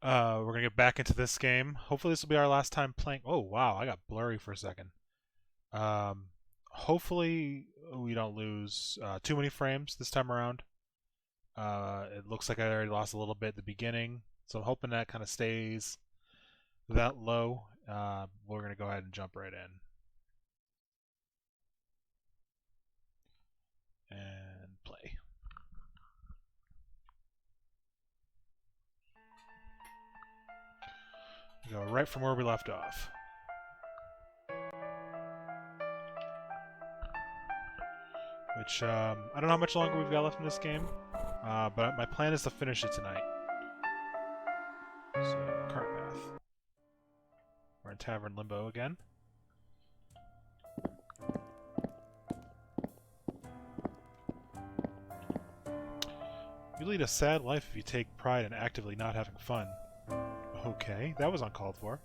We're gonna get back into this game. Hopefully, this will be our last time playing. Oh wow, I got blurry for a second. Hopefully, we don't lose too many frames this time around. It looks like I already lost a little bit at the beginning, so I'm hoping that kind of stays that low. We're gonna go ahead and jump right in and play. Go right from where we left off. Which, I don't know how much longer we've got left in this game, but my plan is to finish it tonight. So, cart path. We're in Tavern Limbo again. You lead a sad life if you take pride in actively not having fun. Okay, that was uncalled for.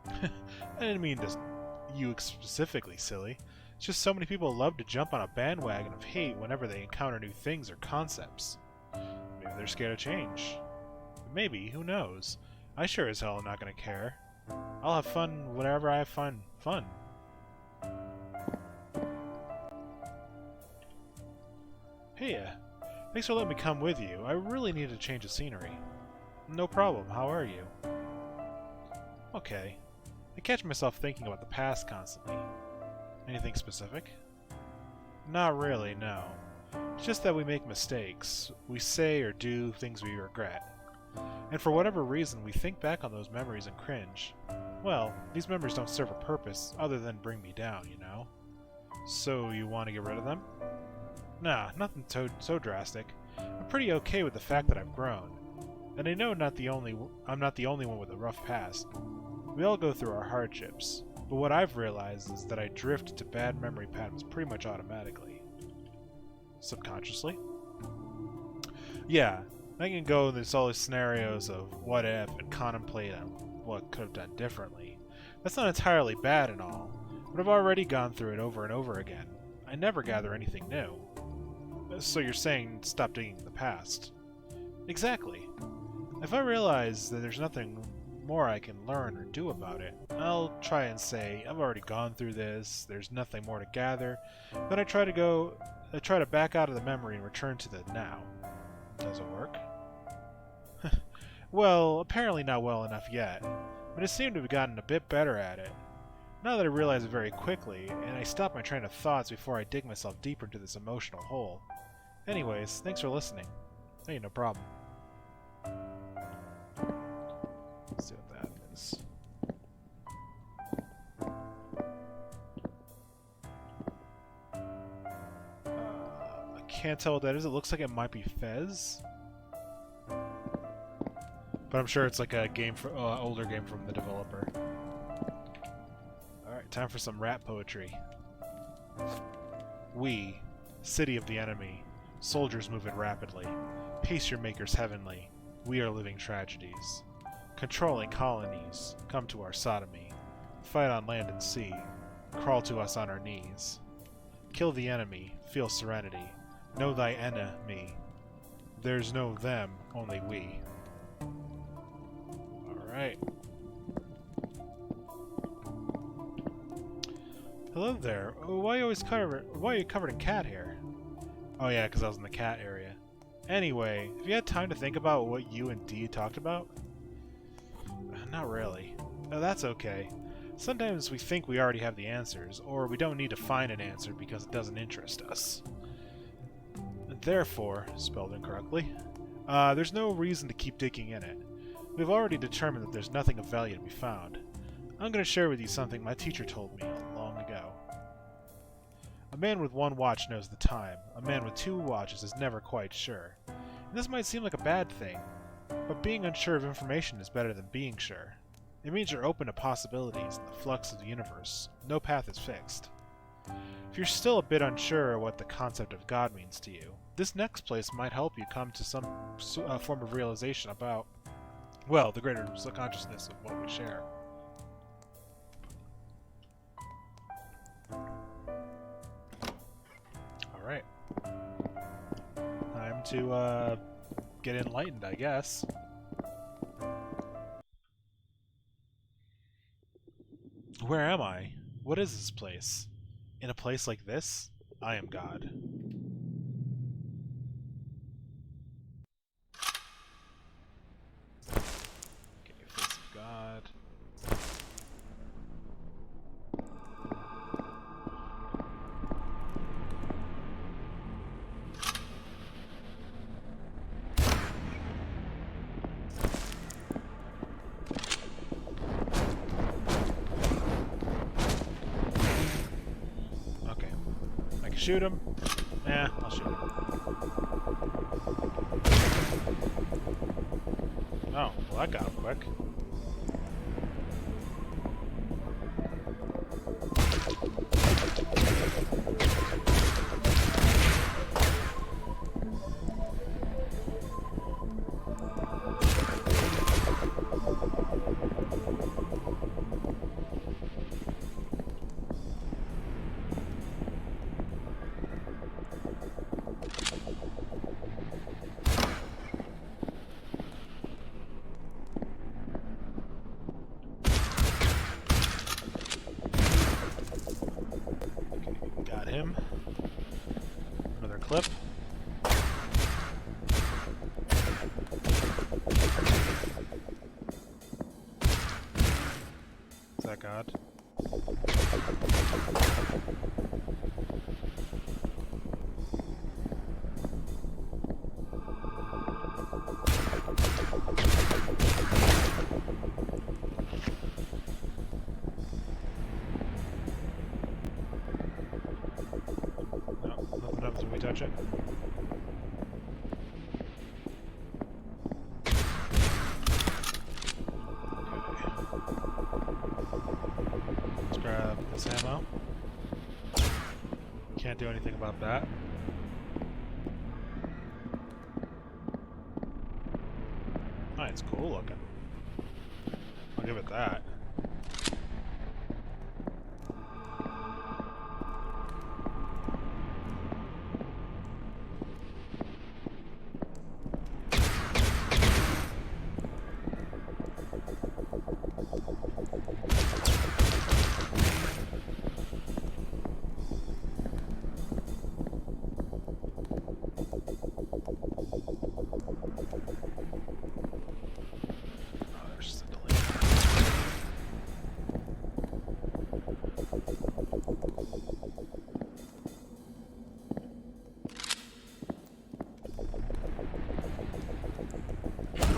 I didn't mean you specifically, silly. It's just so many people love to jump on a bandwagon of hate whenever they encounter new things or concepts. Maybe they're scared of change. Maybe, who knows? I sure as hell am not gonna care. I'll have fun whenever I find fun. Hey, thanks for letting me come with you. I really need a change of scenery. No problem, how are you? Okay. I catch myself thinking about the past constantly. Anything specific? Not really, no. It's just that we make mistakes. We say or do things we regret. And for whatever reason, we think back on those memories and cringe. Well, these memories don't serve a purpose other than bring me down, you know? So you want to get rid of them? Nah, nothing so drastic. I'm pretty okay with the fact that I've grown. And I know I'm not the only one with a rough past. We all go through our hardships. But what I've realized is that I drift to bad memory patterns pretty much automatically. Subconsciously? Yeah, I can go into all these scenarios of what if and contemplate on what could have done differently. That's not entirely bad and all, but I've already gone through it over and over again. I never gather anything new. So you're saying stop digging the past? Exactly. If I realize that there's nothing more I can learn or do about it, I'll try and say, I've already gone through this, there's nothing more to gather. Then I try to back out of the memory and return to the now. Does it work? Well, apparently not well enough yet, but I seem to have gotten a bit better at it. Now that I realize it very quickly, and I stop my train of thoughts before I dig myself deeper into this emotional hole. Anyways, thanks for listening. Hey, no problem. Let's see what that is. I can't tell what that is. It looks like it might be Fez. But I'm sure it's like a game for older game from the developer. Alright, time for some rap poetry. We, city of the enemy, soldiers moving rapidly, pace your makers heavenly, we are living tragedies. Controlling colonies, come to our sodomy, fight on land and sea, crawl to us on our knees. Kill the enemy, feel serenity, know thy enemy. There's no them, only we. Alright. Hello there. Oh, why are you covered in cat hair? Oh yeah, because I was in the cat area. Anyway, have you had time to think about what you and Dee talked about? Not really. Oh, that's okay. Sometimes we think we already have the answers, or we don't need to find an answer because it doesn't interest us. Therefore, spelled incorrectly, there's no reason to keep digging in it. We've already determined that there's nothing of value to be found. I'm going to share with you something my teacher told me long ago. A man with one watch knows the time. A man with two watches is never quite sure. And this might seem like a bad thing, but being unsure of information is better than being sure. It means you're open to possibilities in the flux of the universe. No path is fixed. If you're still a bit unsure what the concept of God means to you, this next place might help you come to some form of realization about, well, the greater subconsciousness of what we share. Alright. Time to get enlightened, I guess. Where am I? What is this place? In a place like this, I am God. Okay, face of God. Shoot him? Yeah, I'll shoot him. Oh, well that got him quick. Him. Another clip. Is that God? Nothing happens when we touch it. Okay. Let's grab this ammo. Can't do anything about that. Oh, it's cool looking. I'll give it that.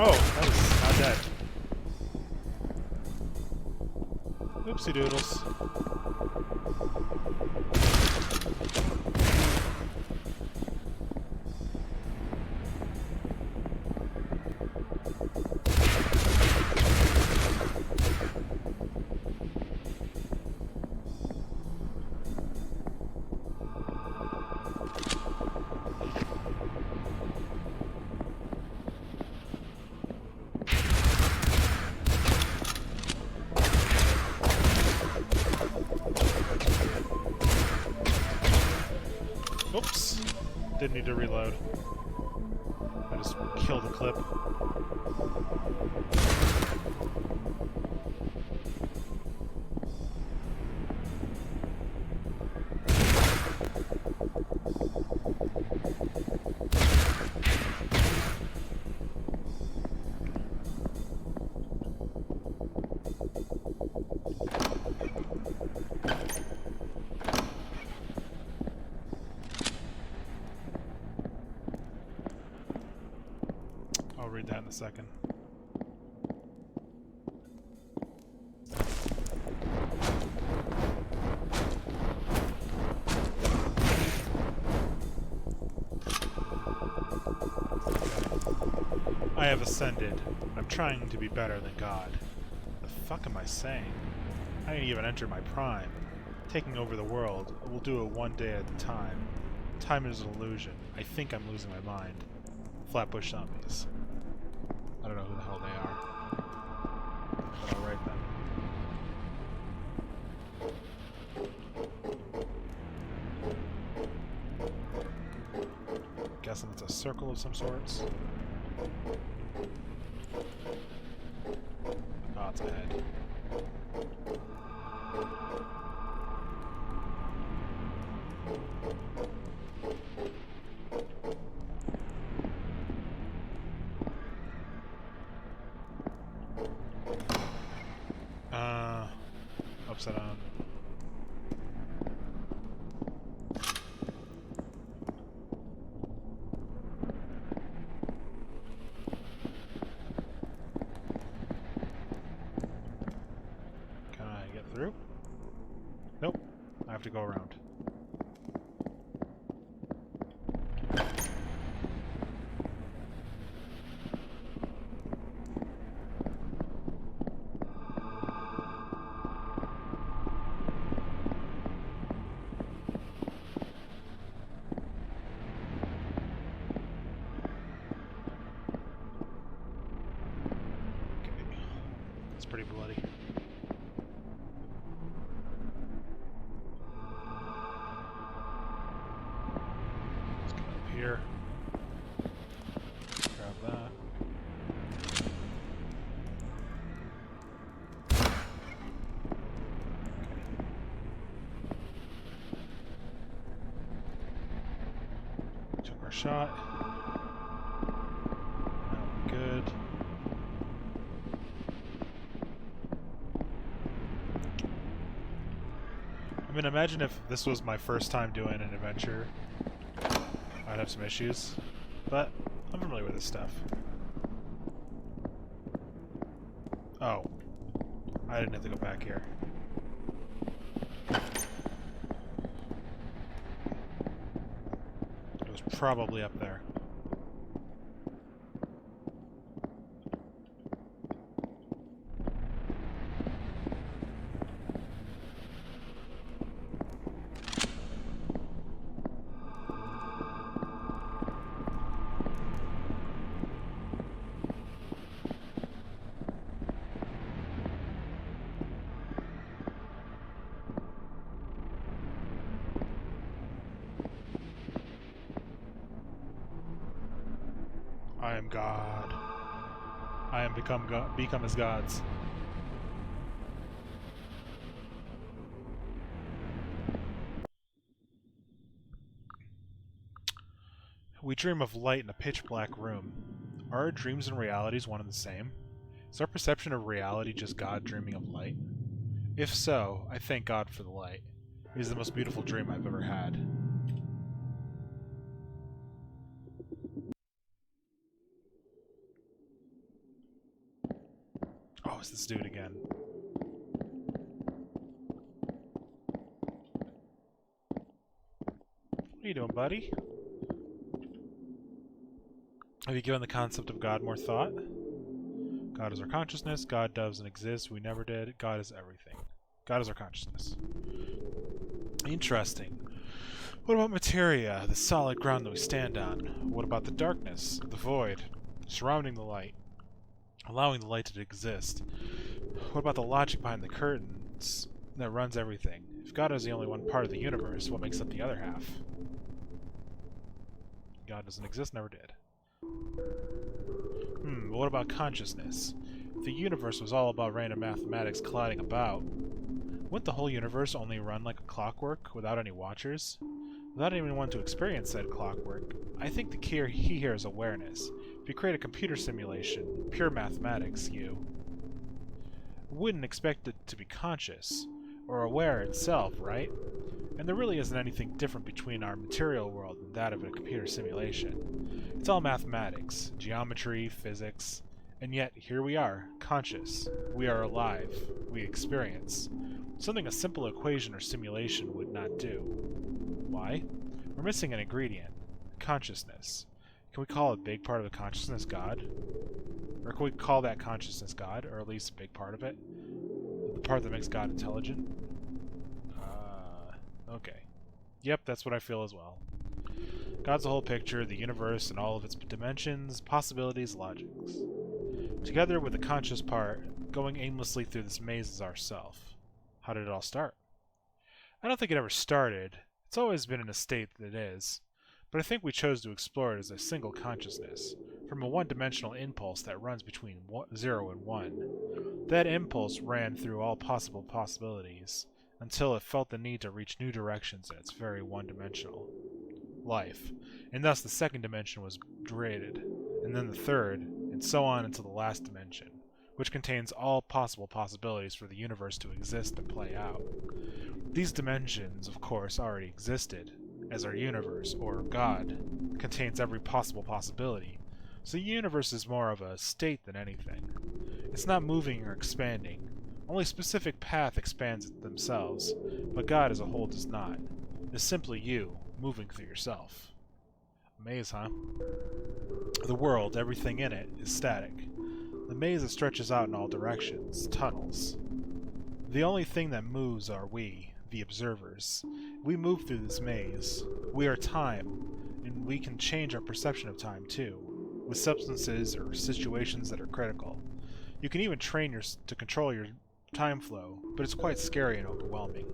Oh, that was not dead. Oopsie doodles. Oops. Didn't need to reload. I just killed the clip. I'll read that in a second. I have ascended. I'm trying to be better than God. The fuck am I saying? I ain't even entered my prime. Taking over the world. We'll do it one day at a time. Time is an illusion. I think I'm losing my mind. Flatbush zombies. I don't know who the hell they are. But I'll write them. Guessing it's a circle of some sorts. Oh, it's a head. upside down. Can I get through? Nope. I have to go around. Pretty bloody. Let's get up here. Grab that. Okay. Took our shot. Now we're good. I mean, imagine if this was my first time doing an adventure. I'd have some issues, but I'm familiar with this stuff. Oh. I didn't have to go back here. It was probably up there. I am God. I am become as gods. We dream of light in a pitch-black room. Are our dreams and realities one and the same? Is our perception of reality just God dreaming of light? If so, I thank God for the light. It is the most beautiful dream I've ever had. Oh, it's this dude again. What are you doing, buddy? Have you given the concept of God more thought? God is our consciousness. God doesn't exist. We never did. God is everything. God is our consciousness. Interesting. What about materia, the solid ground that we stand on? What about the darkness, the void, surrounding the light, allowing the light to exist? What about the logic behind the curtains that runs everything? If God is the only one part of the universe, what makes up the other half? God doesn't exist, never did. But what about consciousness? If the universe was all about random mathematics colliding about, wouldn't the whole universe only run like a clockwork without any watchers? Without anyone to experience said clockwork, I think the key here is awareness. If you create a computer simulation, pure mathematics, you wouldn't expect it to be conscious, or aware itself, right? And there really isn't anything different between our material world and that of a computer simulation. It's all mathematics, geometry, physics, and yet here we are, conscious. We are alive. We experience. Something a simple equation or simulation would not do. Why? We're missing an ingredient. Consciousness. Can we call a big part of the consciousness God? Or can we call that consciousness God, or at least a big part of it? The part that makes God intelligent? Okay. Yep, that's what I feel as well. God's the whole picture, the universe and all of its dimensions, possibilities, logics. Together with the conscious part, going aimlessly through this maze is ourself. How did it all start? I don't think it ever started. It's always been in a state that it is. But I think we chose to explore it as a single consciousness, from a one-dimensional impulse that runs between 0 and 1. That impulse ran through all possible possibilities, until it felt the need to reach new directions in its very one-dimensional life, and thus the second dimension was created, and then the third, and so on until the last dimension, which contains all possible possibilities for the universe to exist and play out. These dimensions, of course, already existed, as our universe, or God, contains every possible possibility, so the universe is more of a state than anything. It's not moving or expanding. Only specific path expands themselves, but God as a whole does not. It's simply you, moving through yourself. A maze, huh? The world, everything in it, is static. The maze that stretches out in all directions, tunnels. The only thing that moves are we, the observers. We move through this maze. We are time, and we can change our perception of time too, with substances or situations that are critical. You can even train to control your time flow, but it's quite scary and overwhelming.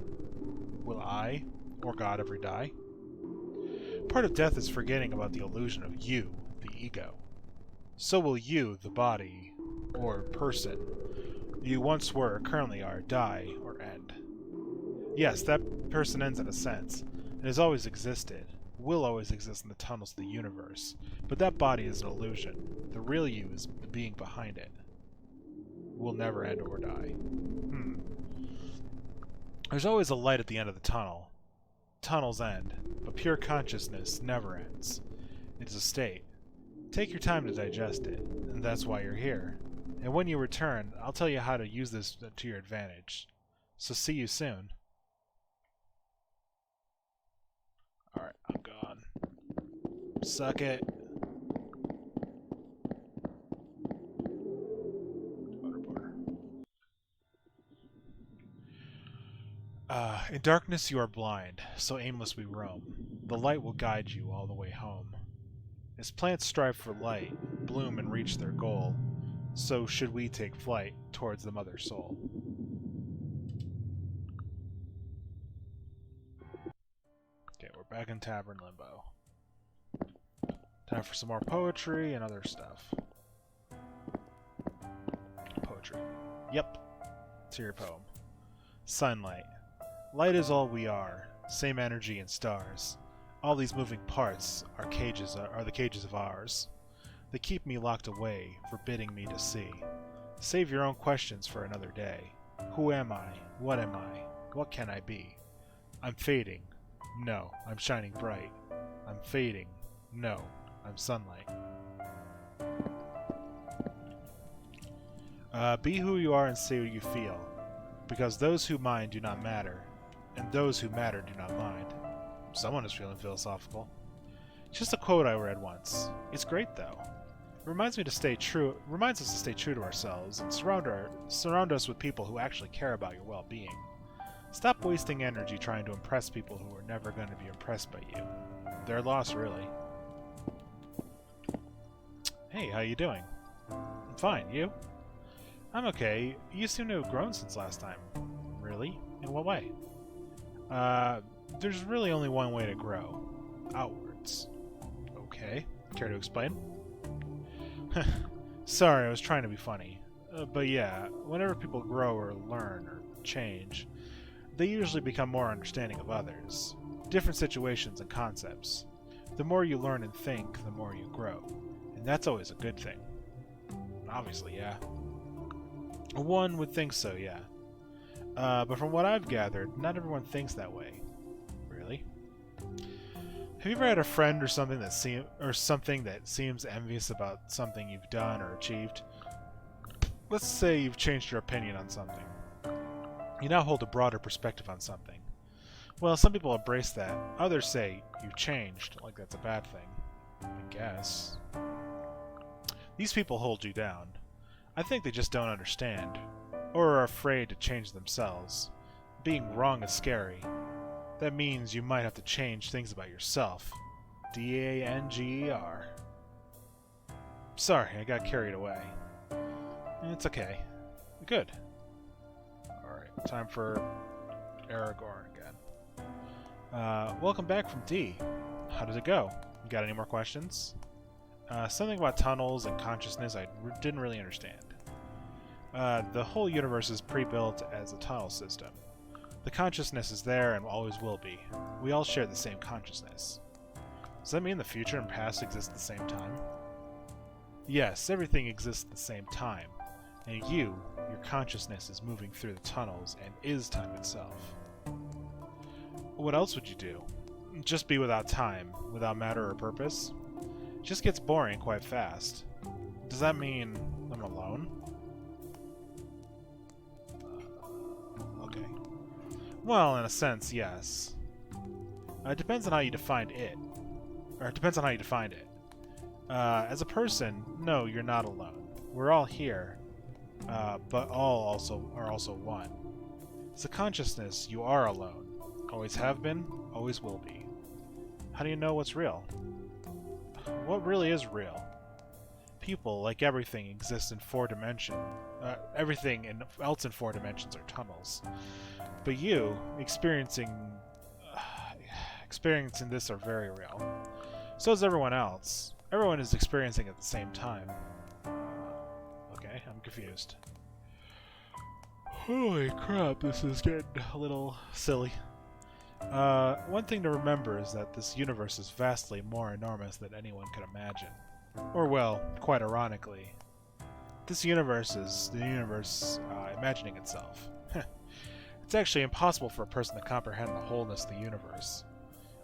Will I, or God, ever die? Part of death is forgetting about the illusion of you, the ego. So will you, the body, or person, you once were or currently are, die or end. Yes, that person ends in a sense, and has always existed, will always exist in the tunnels of the universe, but that body is an illusion. The real you is the being behind it. Will never end or die. There's always a light at the end of the tunnel. Tunnels end, but pure consciousness never ends. It is a state. Take your time to digest it, and that's why you're here. And when you return, I'll tell you how to use this to your advantage. So see you soon. Alright, I'm gone. Suck it. In darkness you are blind, so aimless we roam. The light will guide you all the way home. As plants strive for light, bloom and reach their goal, so should we take flight towards the mother soul. Okay, we're back in Tavern Limbo. Time for some more poetry and other stuff. Poetry. Yep. It's your poem. Sunlight. Light is all we are, same energy and stars. All these moving parts are the cages of ours. They keep me locked away, forbidding me to see. Save your own questions for another day. Who am I? What am I? What can I be? I'm fading. No, I'm shining bright. I'm fading. No, I'm sunlight. Be who you are and say what you feel, because those who mind do not matter, and those who matter do not mind. Someone is feeling philosophical. It's just a quote I read once. It's great though. It reminds us to stay true to ourselves and surround us with people who actually care about your well-being. Stop wasting energy trying to impress people who are never going to be impressed by you. Their loss, really. Hey, how you doing? I'm fine, you? I'm okay. You seem to have grown since last time. Really? In what way? There's really only one way to grow. Outwards. Okay. Care to explain? Sorry, I was trying to be funny. But yeah, whenever people grow or learn or change, they usually become more understanding of others, different situations and concepts. The more you learn and think, the more you grow. And that's always a good thing. Obviously, yeah. One would think so, yeah. But from what I've gathered, not everyone thinks that way. Really? Have you ever had a friend or something that seems envious about something you've done or achieved? Let's say you've changed your opinion on something. You now hold a broader perspective on something. Well, some people embrace that. Others say you've changed, like that's a bad thing. I guess. These people hold you down. I think they just don't understand, or are afraid to change themselves. Being wrong is scary. That means you might have to change things about yourself. D-A-N-G-E-R. Sorry, I got carried away. It's okay. Good. Alright, time for Aragorn again. Welcome back from D. How did it go? You got any more questions? Something about tunnels and consciousness I didn't really understand. The whole universe is pre-built as a tunnel system. The consciousness is there and always will be. We all share the same consciousness. Does that mean the future and past exist at the same time? Yes, everything exists at the same time. And you, your consciousness is moving through the tunnels and is time itself. What else would you do? Just be without time, without matter or purpose? It just gets boring quite fast. Does that mean I'm alone? Okay. Well, in a sense, yes. It depends on how you define it. Or it depends on how you define it. As a person, no, you're not alone. We're all here, but all are also one. As a consciousness, you are alone. Always have been, always will be. How do you know what's real? What really is real? People, like everything, exist in 4 dimensions. Everything else in 4 dimensions are tunnels. But you, experiencing this, are very real. So is everyone else. Everyone is experiencing at the same time. Okay, I'm confused. Holy crap, this is getting a little silly. One thing to remember is that this universe is vastly more enormous than anyone could imagine. Or, well, quite ironically, this universe is the universe imagining itself. It's actually impossible for a person to comprehend the wholeness of the universe.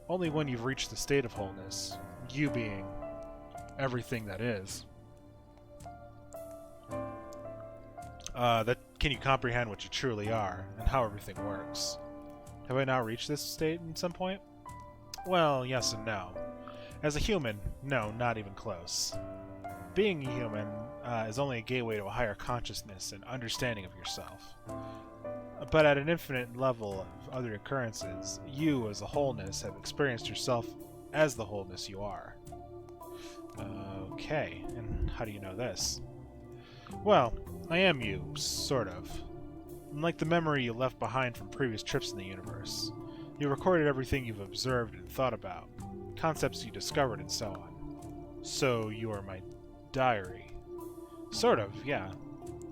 Only when you've reached the state of wholeness, you being everything that is, that can you comprehend what you truly are and how everything works. Have I not reached this state at some point? Well, yes and no. As a human, no, not even close. Being a human is only a gateway to a higher consciousness and understanding of yourself. But at an infinite level of other occurrences, you as a wholeness have experienced yourself as the wholeness you are. Okay, and how do you know this? Well, I am you, sort of. Like the memory you left behind from previous trips in the universe. You recorded everything you've observed and thought about, concepts you discovered and so on. So you are my diary. Sort of, yeah.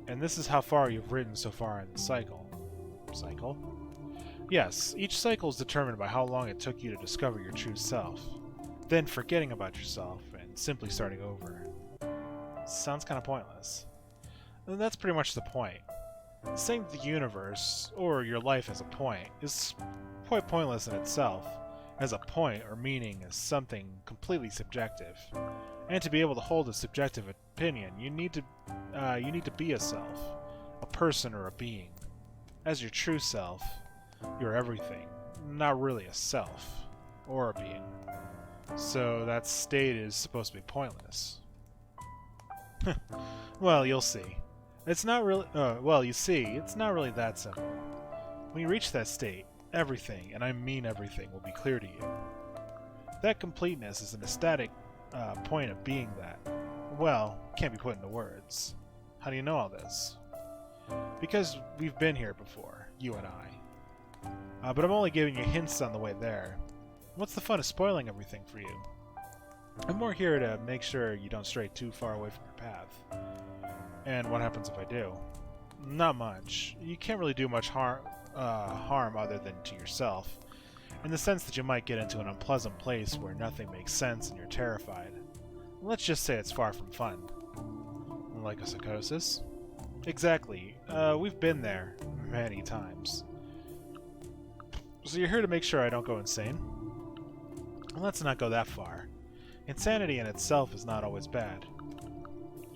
And this is how far you've written so far in the cycle. Cycle? Yes, each cycle is determined by how long it took you to discover your true self, then forgetting about yourself and simply starting over. Sounds kind of pointless. And that's pretty much the point. Saying the universe, or your life as a point, is quite pointless in itself, as a point or meaning is something completely subjective. And to be able to hold a subjective opinion, you need to be a self, a person or a being. As your true self, you're everything, not really a self, or a being. So that state is supposed to be pointless. Well, you'll see. It's not really, you see, it's not really that simple. When you reach that state, everything, and I mean everything, will be clear to you. That completeness is an ecstatic point of being that, well, can't be put into words. How do you know all this? Because we've been here before, you and I. But I'm only giving you hints on the way there. What's the fun of spoiling everything for you? I'm more here to make sure you don't stray too far away from your path. And what happens if I do? Not much. You can't really do much harm other than to yourself, in the sense that you might get into an unpleasant place where nothing makes sense and you're terrified. Let's just say it's far from fun. Like a psychosis? Exactly. We've been there many times. So you're here to make sure I don't go insane? Well, let's not go that far. Insanity in itself is not always bad.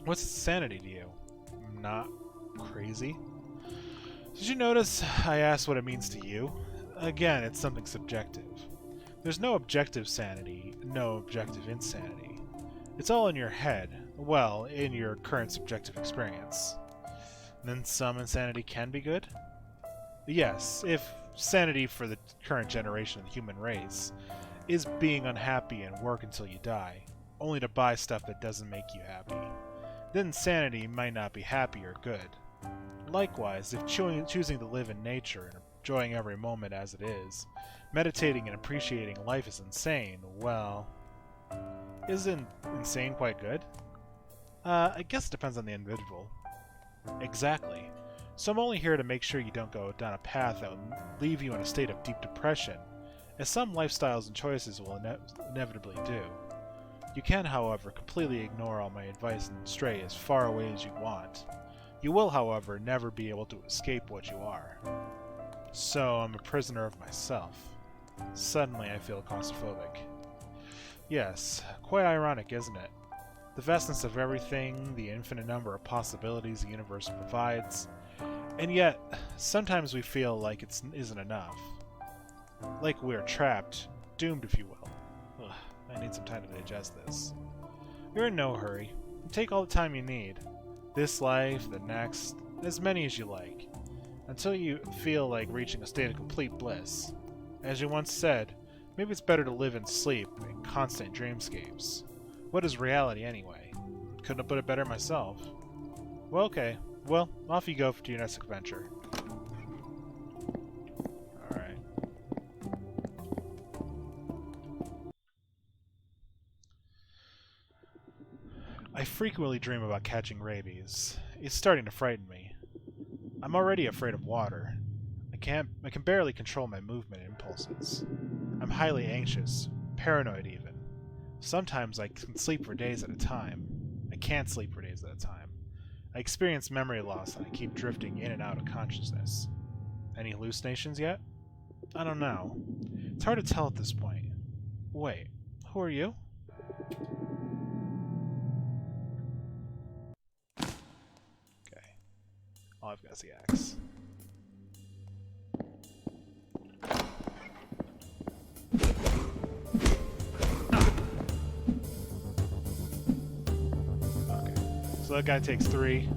What's sanity to you? Not crazy? Did you notice I asked what it means to you? Again, it's something subjective. There's no objective sanity, no objective insanity. It's all in your head, well, in your current subjective experience. Then some insanity can be good? Yes, if sanity for the current generation of the human race is being unhappy and work until you die, only to buy stuff that doesn't make you happy, then sanity might not be happy or good. Likewise, if choosing to live in nature and enjoying every moment as it is, meditating and appreciating life is insane, well, isn't insane quite good? I guess it depends on the individual. Exactly. So I'm only here to make sure you don't go down a path that will leave you in a state of deep depression, as some lifestyles and choices will inevitably do. You can, however, completely ignore all my advice and stray as far away as you want. You will, however, never be able to escape what you are. So I'm a prisoner of myself. Suddenly I feel claustrophobic. Yes, quite ironic, isn't it? The vastness of everything, the infinite number of possibilities the universe provides, and yet, sometimes we feel like it isn't enough. Like we're trapped, doomed if you will. Ugh, I need some time to digest this. You're in no hurry. Take all the time you need. This life, the next, as many as you like. Until you feel like reaching a state of complete bliss. As you once said, maybe it's better to live in sleep, in constant dreamscapes. What is reality anyway? Couldn't have put it better myself. Well, okay. Well, off you go to your next adventure. Alright. I frequently dream about catching rabies. It's starting to frighten me. I'm already afraid of water. I can barely control my movement impulses. I'm highly anxious, paranoid even. Sometimes I can sleep for days at a time. I can't sleep for days at a time. I experience memory loss and I keep drifting in and out of consciousness. Any hallucinations yet? I don't know. It's hard to tell at this point. Wait, who are you? Okay. All I've got is the axe. So that guy takes 3.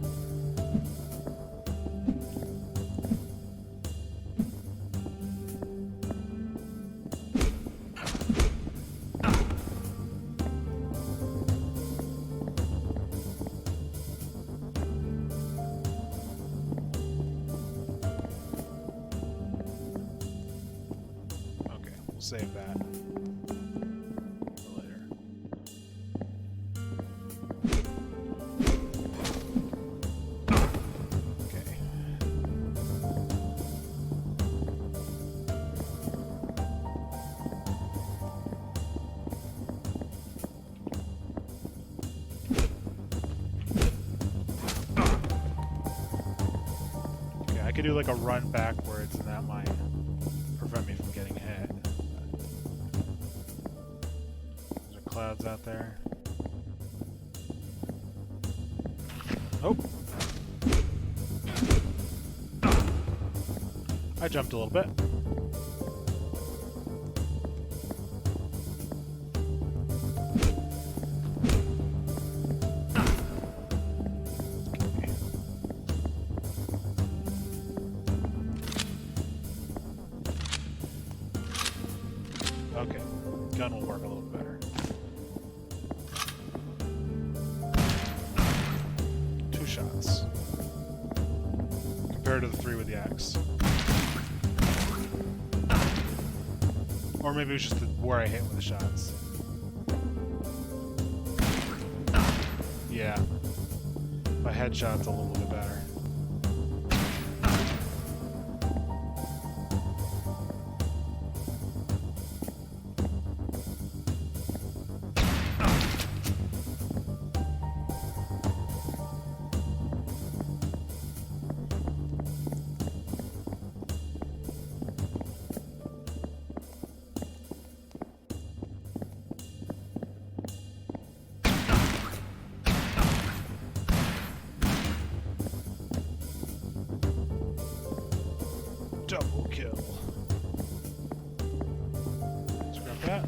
Okay, we'll save that for later. I could do like a run backwards and that might prevent me from getting hit. There's clouds out there. Oh! I jumped a little bit. Okay, gun will work a little better. 2 shots. Compared to the 3 with the axe. Or maybe it was just where I hit with the shots. Yeah. My headshot's a little bit better. Double kill. Scrap that.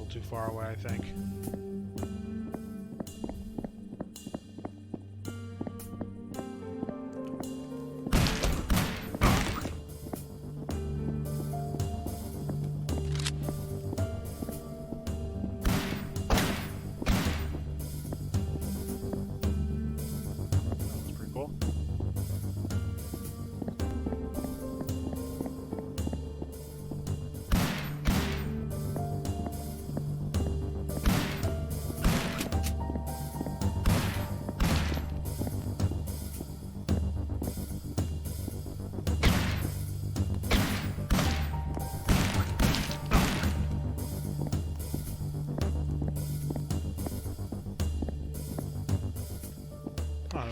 Too far away, I think.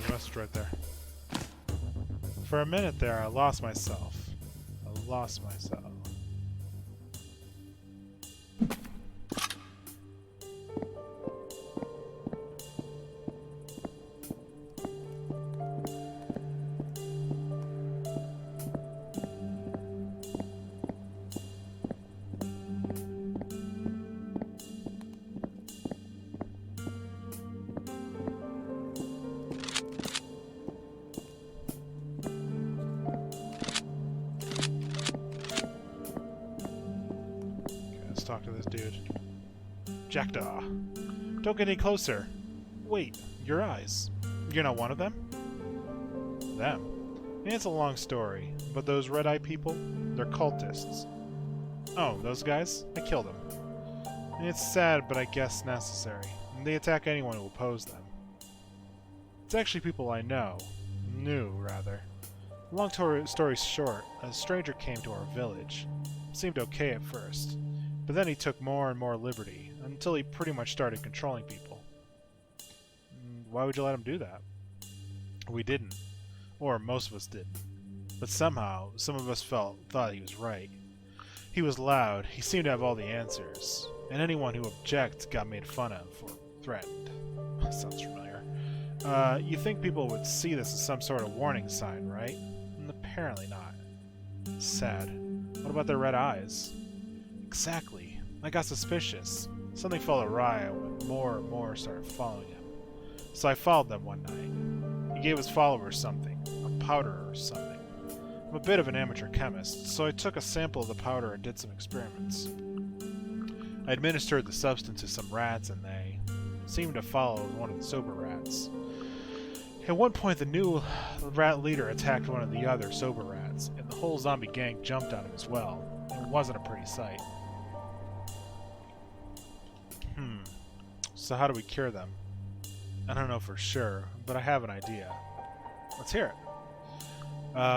there's a message right there. For a minute there, I lost myself. I lost myself. Talk to this dude. Jackdaw. Don't get any closer. Wait, your eyes. You're not one of them? Them? It's a long story, but those red-eye people, they're cultists. Oh, those guys? I killed them. It's sad, but I guess necessary. They attack anyone who opposes them. It's actually people I know. Knew, rather. Long story short, a stranger came to our village. Seemed okay at first. But then he took more and more liberty, until he pretty much started controlling people. Why would you let him do that? We didn't. Or most of us didn't. But somehow, some of us thought he was right. He was loud, he seemed to have all the answers, and anyone who objected got made fun of or threatened. Sounds familiar. You think people would see this as some sort of warning sign, right? Apparently not. Sad. What about their red eyes? Exactly. I got suspicious. Something felt awry when more and more started following him. So I followed them one night. He gave his followers something. A powder or something. I'm a bit of an amateur chemist, so I took a sample of the powder and did some experiments. I administered the substance to some rats and they seemed to follow one of the sober rats. At one point the new rat leader attacked one of the other sober rats, and the whole zombie gang jumped on him as well. It wasn't a pretty sight. So how do we cure them? I don't know for sure, but I have an idea. Let's hear it.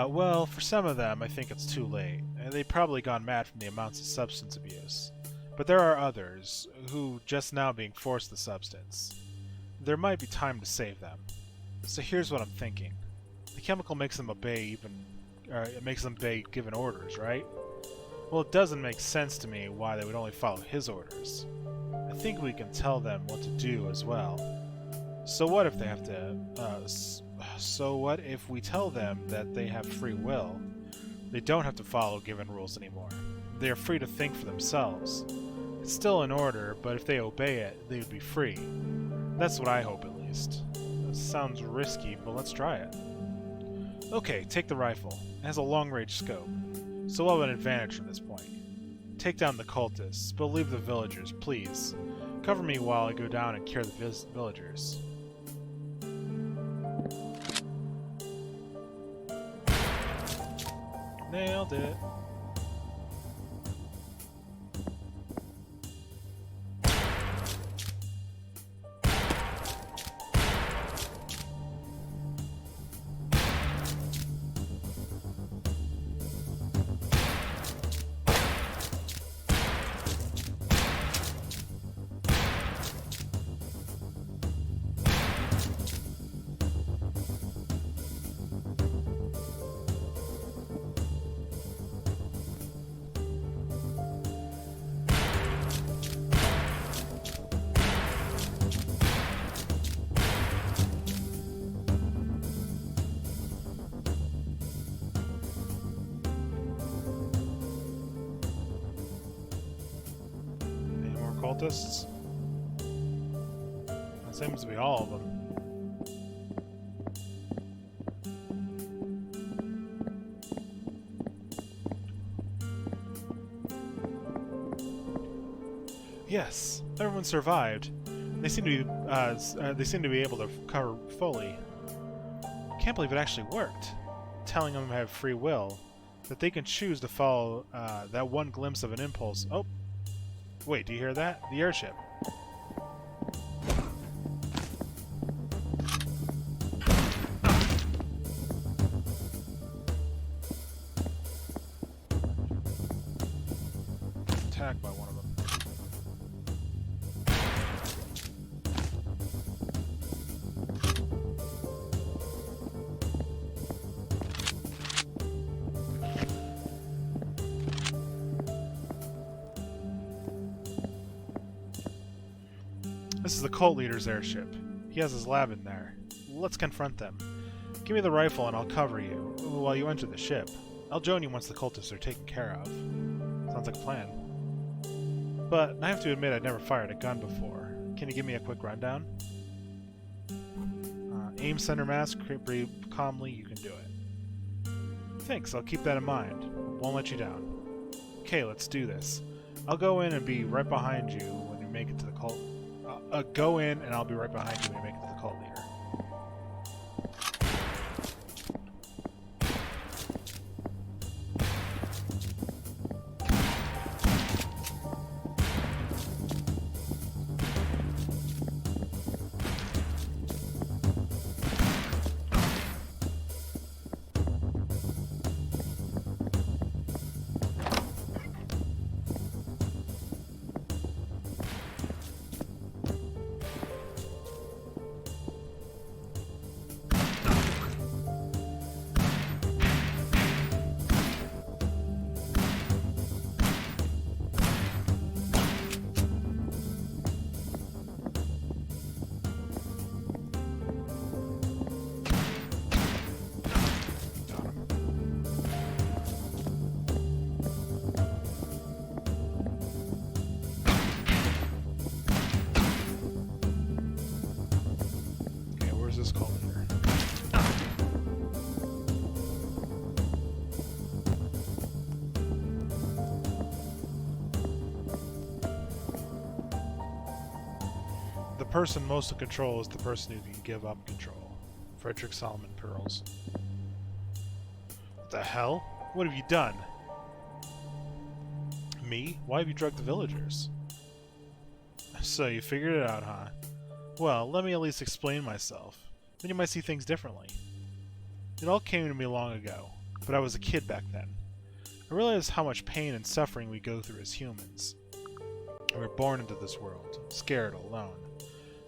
Well, for some of them, I think it's too late. They've probably gone mad from the amounts of substance abuse. But there are others, who just now being forced the substance. There might be time to save them. So here's what I'm thinking. The chemical makes them obey given orders, right? Well, it doesn't make sense to me why they would only follow his orders. I think we can tell them what to do as well. So what if they have to... so what if we tell them that they have free will? They don't have to follow given rules anymore. They are free to think for themselves. It's still an order, but if they obey it, they would be free. That's what I hope, at least. That sounds risky, but let's try it. Okay, take the rifle. It has a long-range scope, so we'll have an advantage from this point. Take down the cultists, but leave the villagers, please. Cover me while I go down and cure the villagers. Nailed it. Cultists? That seems to be all of them. Yes, everyone survived. They seem to be able to recover fully. Can't believe it actually worked. Telling them to have free will, that they can choose to follow that one glimpse of an impulse. Oh. Wait, do you hear that? The airship. Attacked by one of them. This is the cult leader's airship. He has his lab in there. Let's confront them. Give me the rifle and I'll cover you while you enter the ship. I'll join you once the cultists are taken care of. Sounds like a plan. But I have to admit I'd never fired a gun before. Can you give me a quick rundown? Aim center mass, breathe calmly, you can do it. Thanks, I'll keep that in mind. Won't let you down. Okay, let's do this. I'll go in and be right behind you when you make it to the cult. Go in and I'll be right behind you when you make it to the cult leader. This cult leader. The person most in control is the person who can give up control. Frederick Solomon Pearls. What the hell? What have you done? Me? Why have you drugged the villagers? So you figured it out, huh? Well, let me at least explain myself. Then you might see things differently. It all came to me long ago, but I was a kid back then. I realized how much pain and suffering we go through as humans. We were born into this world, scared, alone,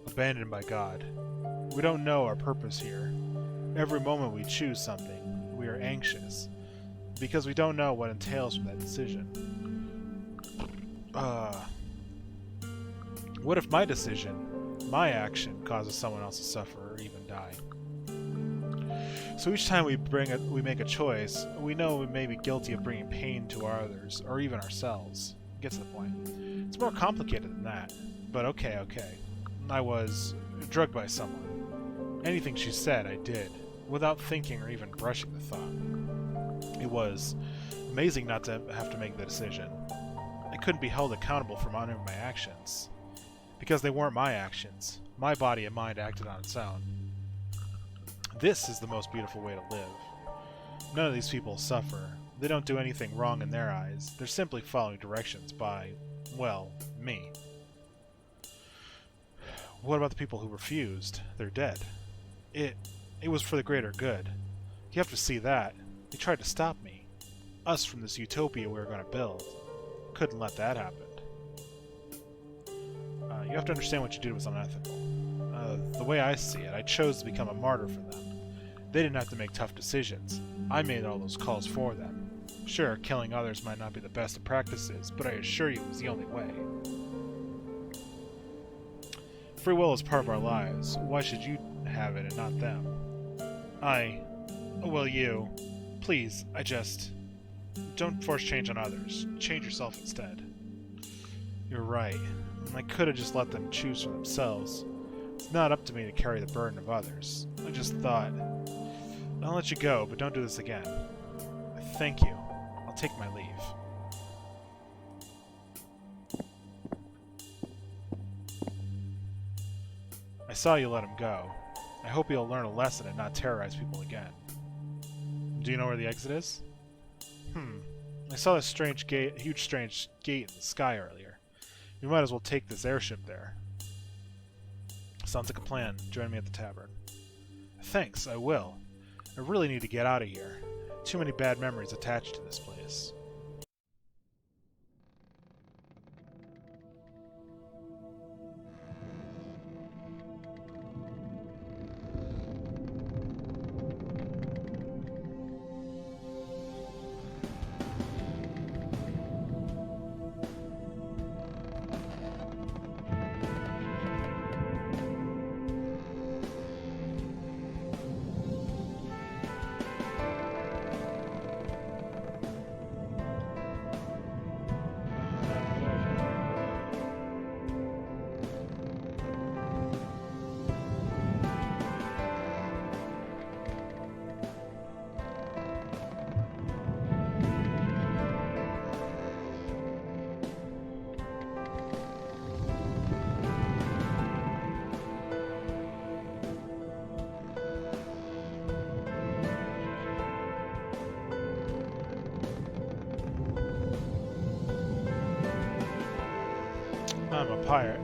abandoned by God. We don't know our purpose here. Every moment we choose something, we are anxious, because we don't know what entails from that decision. What if my decision, my action, causes someone else to suffer or even die? So each time we make a choice, we know we may be guilty of bringing pain to others, or even ourselves. Get to the point. It's more complicated than that. But okay. I was drugged by someone. Anything she said, I did, without thinking or even brushing the thought. It was amazing not to have to make the decision. I couldn't be held accountable for my actions. Because they weren't my actions. My body and mind acted on its own. This is the most beautiful way to live. None of these people suffer. They don't do anything wrong in their eyes. They're simply following directions by, well, me. What about the people who refused? They're dead. It was for the greater good. You have to see that. They tried to stop me. Us from this utopia we were going to build. Couldn't let that happen. You have to understand what you did was unethical. The way I see it, I chose to become a martyr for them. They didn't have to make tough decisions. I made all those calls for them. Sure, killing others might not be the best of practices, but I assure you it was the only way. Free will is part of our lives. Why should you have it and not them? You. Please, don't force change on others. Change yourself instead. You're right. I could have just let them choose for themselves. It's not up to me to carry the burden of others. I just thought, I'll let you go, but don't do this again. Thank you. I'll take my leave. I saw you let him go. I hope you'll learn a lesson and not terrorize people again. Do you know where the exit is? I saw this huge strange gate in the sky earlier. We might as well take this airship there. Sounds like a plan. Join me at the tavern. Thanks, I will. I really need to get out of here. Too many bad memories attached to this place. I'm a pirate.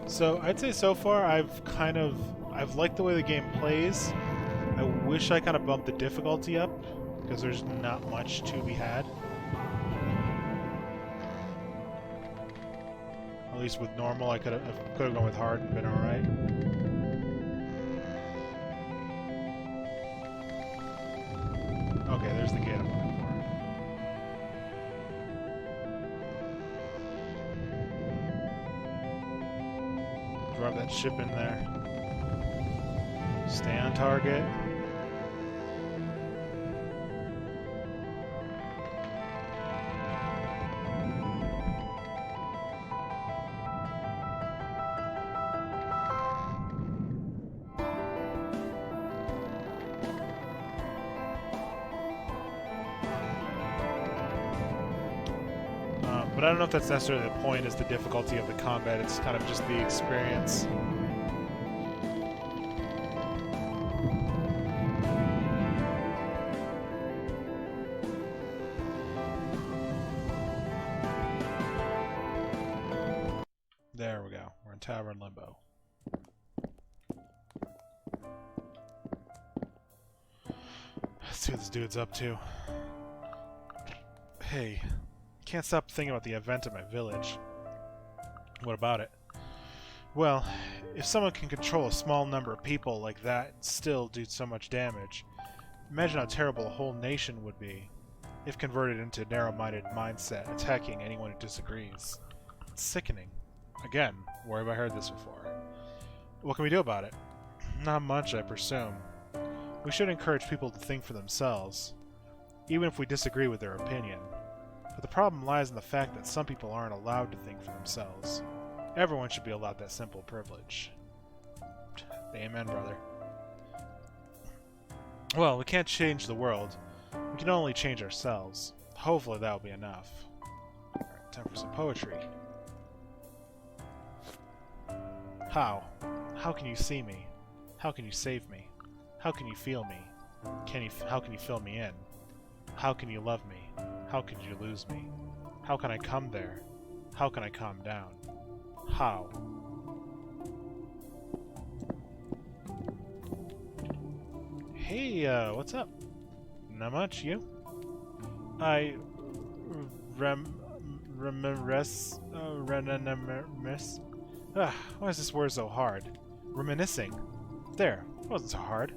So I'd say so far I've liked the way the game plays. I wish I kind of bumped the difficulty up because there's not much to be had. At least with normal, I could have gone with hard and been all right. Okay, there's the gate I'm looking for. Drive that ship in there. Stay on target. But I don't know if that's necessarily the point, is the difficulty of the combat. It's kind of just the experience. There we go. We're in Tavern Limbo. Let's see what this dude's up to. Hey. Can't stop thinking about the event at my village. What about it? Well, if someone can control a small number of people like that and still do so much damage, imagine how terrible a whole nation would be if converted into a narrow-minded mindset, attacking anyone who disagrees. It's sickening. Again, where have I heard this before? What can we do about it? Not much, I presume. We should encourage people to think for themselves, even if we disagree with their opinion. But the problem lies in the fact that some people aren't allowed to think for themselves. Everyone should be allowed that simple privilege. Amen, brother. Well, we can't change the world. We can only change ourselves. Hopefully that'll be enough. Alright, time for some poetry. How? How can you see me? How can you save me? How can you feel me? How can you fill me in? How can you love me? How could you lose me? How can I come there? How can I calm down? How? Hey, what's up? Not much, you? I... reminisce... why is this word so hard? Reminiscing. There, it wasn't so hard.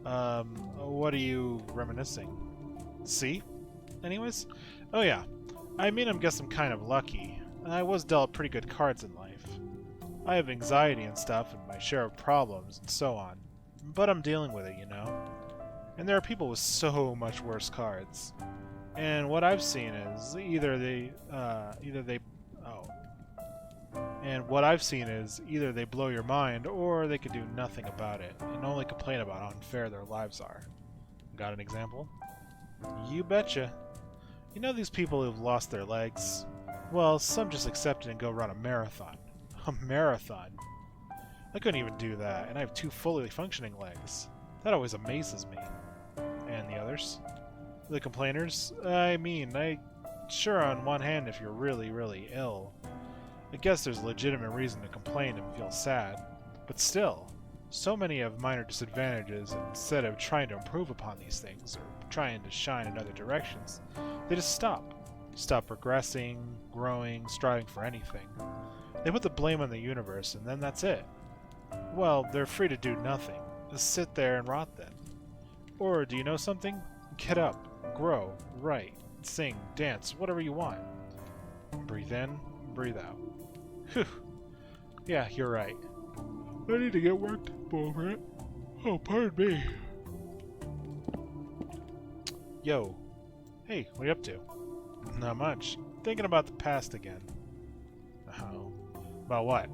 What are you reminiscing? See? Anyways? Oh yeah. I guess I'm kind of lucky. I was dealt pretty good cards in life. I have anxiety and stuff and my share of problems and so on. But I'm dealing with it, you know? And there are people with so much worse cards. And what I've seen is either they blow your mind or they could do nothing about it and only complain about how unfair their lives are. Got an example? You betcha. You know these people who've lost their legs? Well, some just accept it and go run a marathon. A marathon? I couldn't even do that, and I have 2 fully functioning legs. That always amazes me. And the others? The complainers? I mean, sure, on one hand, if you're really, really ill, I guess there's a legitimate reason to complain and feel sad. But still, so many have minor disadvantages, and instead of trying to improve upon these things, or trying to shine in other directions, they just stop. Stop progressing, growing, striving for anything. They put the blame on the universe, and then that's it. Well, they're free to do nothing. Just sit there and rot then. Or, do you know something? Get up, grow, write, sing, dance, whatever you want. Breathe in, breathe out. Whew. Yeah, you're right. I need to get worked up over it. Oh, pardon me. Yo. Hey, what are you up to? Not much. Thinking about the past again. Oh. About what?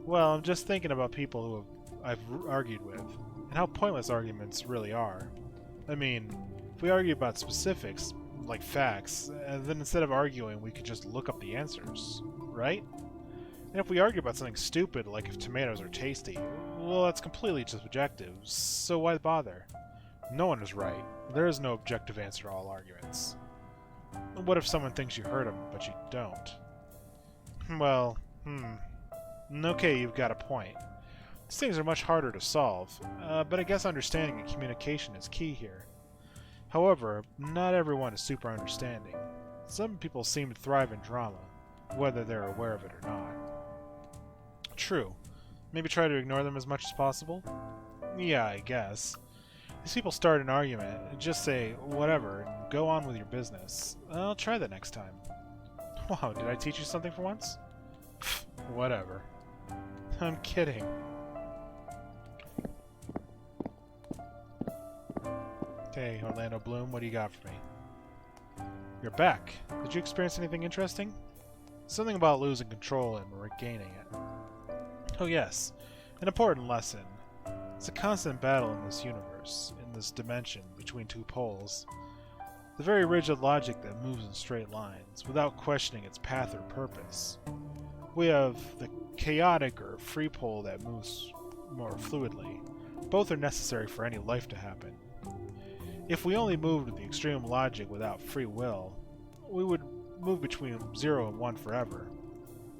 Well, I'm just thinking about people who I've argued with, and how pointless arguments really are. I mean, if we argue about specifics, like facts, then instead of arguing, we could just look up the answers, right? And if we argue about something stupid, like if tomatoes are tasty, well, that's completely subjective, so why bother? No one is right. There is no objective answer to all arguments. What if someone thinks you hurt him, but you don't? Well, okay, you've got a point. These things are much harder to solve, but I guess understanding and communication is key here. However, not everyone is super understanding. Some people seem to thrive in drama, whether they're aware of it or not. True. Maybe try to ignore them as much as possible? Yeah, I guess. These people start an argument, just say, whatever, and go on with your business. I'll try that next time. Wow, did I teach you something for once? Whatever. I'm kidding. Hey, Orlando Bloom, what do you got for me? You're back. Did you experience anything interesting? Something about losing control and regaining it. Oh yes, an important lesson. It's a constant battle in this universe, in this dimension, between two poles. The very rigid logic that moves in straight lines, without questioning its path or purpose. We have the chaotic or free pole that moves more fluidly. Both are necessary for any life to happen. If we only moved with the extreme logic without free will, we would move between 0 and 1 forever.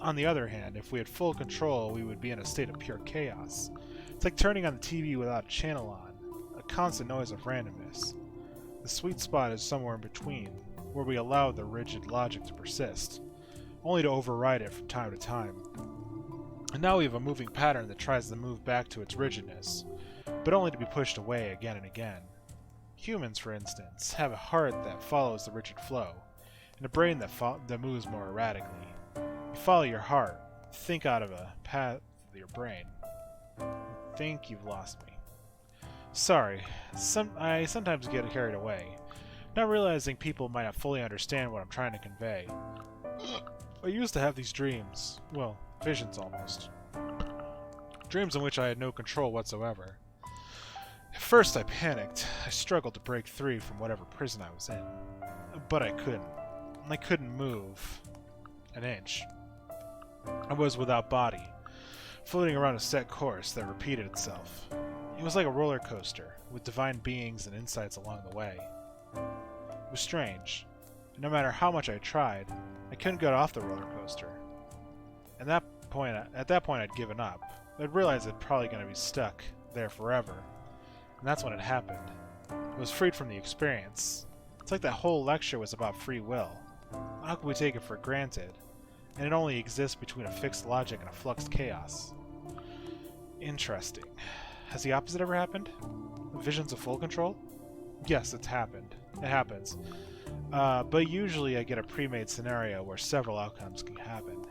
On the other hand, if we had full control, we would be in a state of pure chaos. It's like turning on the TV without a channel on, a constant noise of randomness. The sweet spot is somewhere in between, where we allow the rigid logic to persist, only to override it from time to time. And now we have a moving pattern that tries to move back to its rigidness, but only to be pushed away again and again. Humans, for instance, have a heart that follows the rigid flow, and a brain that moves more erratically. You follow your heart, think out of a path of your brain. I think you've lost me. Sorry, I sometimes get carried away, not realizing people might not fully understand what I'm trying to convey. I used to have these dreams, well, visions almost. Dreams in which I had no control whatsoever. At first I panicked. I struggled to break free from whatever prison I was in. But I couldn't. I couldn't move an inch. I was without body, floating around a set course that repeated itself. It was like a roller coaster, with divine beings and insights along the way. It was strange. No matter how much I tried, I couldn't get off the roller coaster. At that point, I'd given up. I'd realized I'd probably going to be stuck there forever. And that's when it happened. I was freed from the experience. It's like that whole lecture was about free will. How can we take it for granted? And it only exists between a fixed logic and a fluxed chaos. Interesting. Has the opposite ever happened? Visions of full control? Yes, it's happened. It happens. But usually I get a pre-made scenario where several outcomes can happen.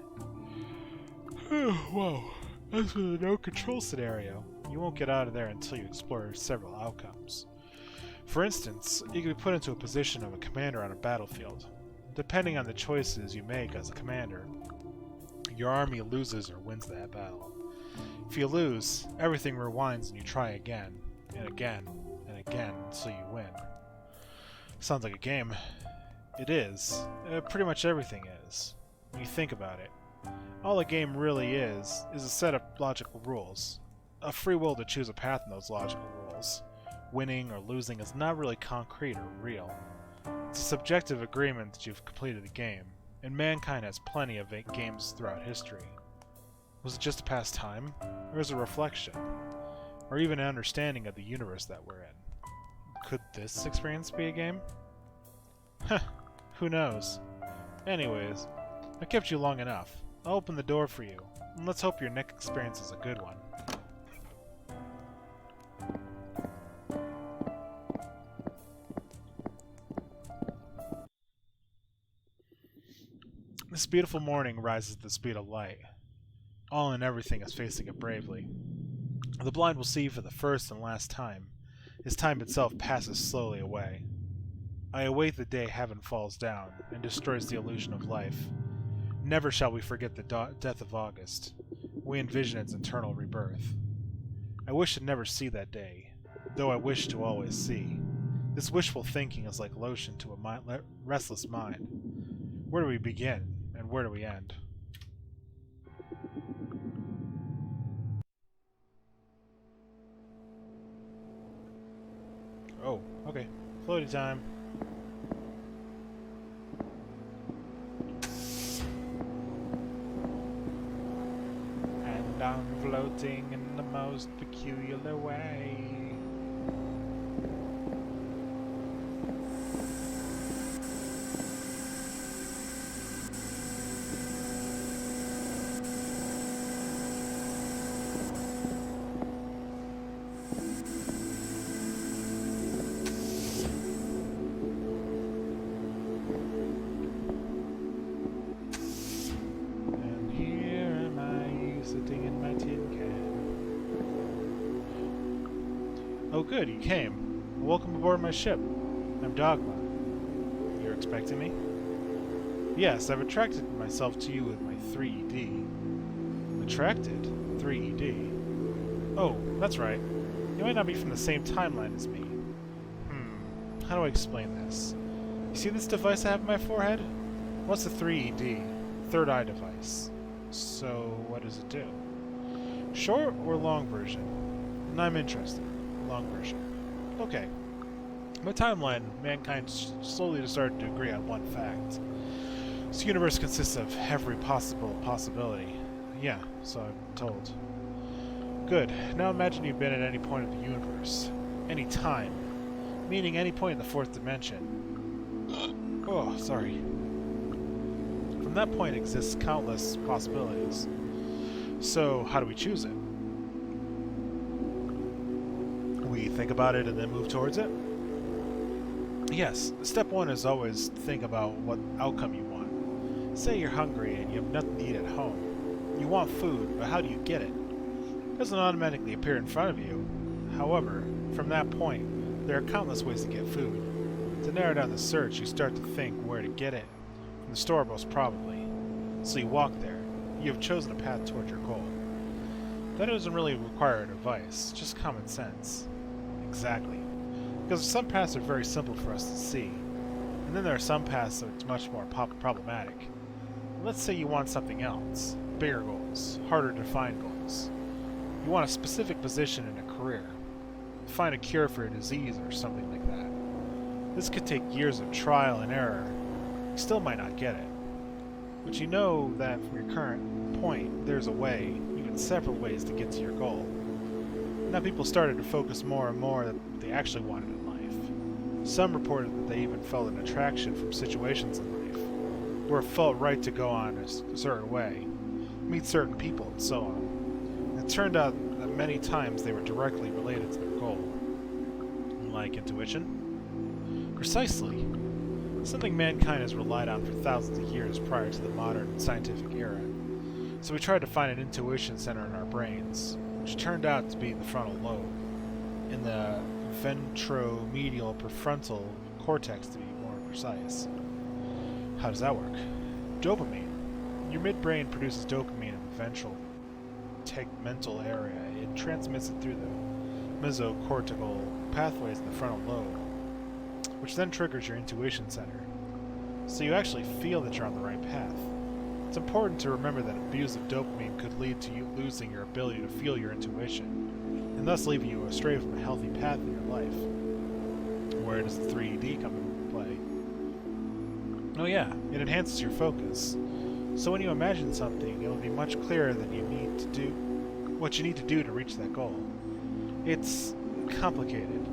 Whoa. As with a no-control scenario, you won't get out of there until you explore several outcomes. For instance, you can be put into a position of a commander on a battlefield. Depending on the choices you make as a commander, your army loses or wins that battle. If you lose, everything rewinds and you try again, and again, and again until you win. Sounds like a game. It is. Pretty much everything is, when you think about it. All a game really is a set of logical rules. A free will to choose a path in those logical rules. Winning or losing is not really concrete or real. It's a subjective agreement that you've completed the game, and mankind has plenty of games throughout history. Was it just a past time, or is it a reflection, or even an understanding of the universe that we're in? Could this experience be a game? Heh, who knows? Anyways, I kept you long enough. I'll open the door for you, and let's hope your next experience is a good one. This beautiful morning rises at the speed of light. All and everything is facing it bravely. The blind will see for the first and last time, as time itself passes slowly away. I await the day heaven falls down and destroys the illusion of life. Never shall we forget the death of August. We envision its eternal rebirth. I wish to never see that day, though I wish to always see. This wishful thinking is like lotion to a restless mind. Where do we begin, and where do we end? Oh, okay. Floaty time. And I'm floating in the most peculiar way. Oh good, you came. Welcome aboard my ship. I'm Dogma. You're expecting me? Yes, I've attracted myself to you with my 3ED. Attracted? 3ED? Oh, that's right. You might not be from the same timeline as me. How do I explain this? You see this device I have on my forehead? What's the 3ED? Third eye device. So, what does it do? Short or long version? And I'm interested. Long version. Okay. My timeline, mankind slowly started to agree on one fact. This universe consists of every possible possibility. Yeah, so I'm told. Good. Now imagine you've been at any point of the universe. Any time. Meaning any point in the fourth dimension. Oh, sorry. From that point exists countless possibilities. So, how do we choose it? We think about it and then move towards it? Yes, step one is always think about what outcome you want. Say you're hungry and you have nothing to eat at home. You want food, but how do you get it? It doesn't automatically appear in front of you. However, from that point, there are countless ways to get food. To narrow down the search, you start to think where to get it. From the store most probably. So you walk there. You have chosen a path toward your goal. That doesn't really require a device, just common sense. Exactly. Because some paths are very simple for us to see, and then there are some paths that are much more problematic. Let's say you want something else. Bigger goals. Harder to find goals. You want a specific position in a career. Find a cure for a disease or something like that. This could take years of trial and error. You still might not get it. But you know that from your current point, there's a way, even several ways to get to your goal. Now people started to focus more and more that they actually wanted in life. Some reported that they even felt an attraction from situations in life, where it felt right to go on a certain way, meet certain people, and so on. It turned out that many times they were directly related to their goal. Like intuition? Precisely. Something mankind has relied on for thousands of years prior to the modern scientific era. So we tried to find an intuition center in our brains, which turned out to be the frontal lobe, in the ventromedial prefrontal cortex to be more precise. How does that work? Dopamine. Your midbrain produces dopamine in the ventral tegmental area. It transmits it through the mesocortical pathways in the frontal lobe, which then triggers your intuition center. So you actually feel that you're on the right path. It's important to remember that abuse of dopamine could lead to you losing your ability to feel your intuition, and and thus leaving you astray from a healthy path in your life. Where does the 3D come into play? Oh yeah, it enhances your focus. So when you imagine something, it will be much clearer than you need to do what you need to do to reach that goal. It's complicated.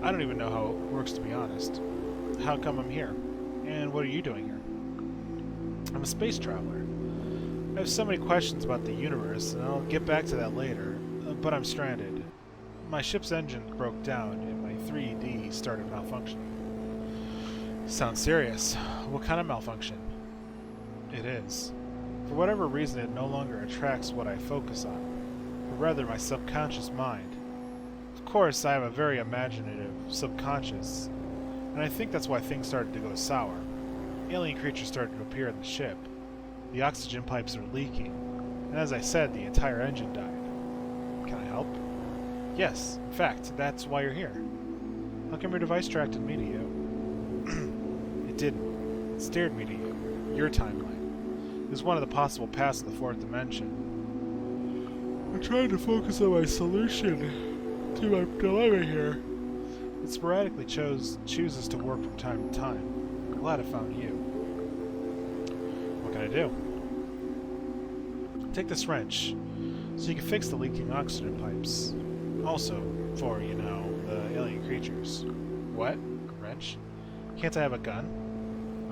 I don't even know how it works, to be honest. How come I'm here? And what are you doing here? I'm a space traveler. I have so many questions about the universe, and I'll get back to that later, but I'm stranded. My ship's engine broke down, and my 3D started malfunctioning. Sounds serious. What kind of malfunction? It is. For whatever reason, it no longer attracts what I focus on, but rather my subconscious mind. Of course, I have a very imaginative subconscious, and I think that's why things started to go sour. Alien creatures started to appear in the ship. The oxygen pipes are leaking, and as I said, the entire engine died. Can I help? Yes, in fact, that's why you're here. How come your device tracked me to you? It didn't. It steered me to you. Your timeline. It was one of the possible paths of the fourth dimension. I'm trying to focus on my solution to my dilemma here. It sporadically chooses to work from time to time. I'm glad I found you. What can I do? Take this wrench, so you can fix the leaking oxygen pipes. Also, for, you know, the alien creatures. What? A wrench? Can't I have a gun?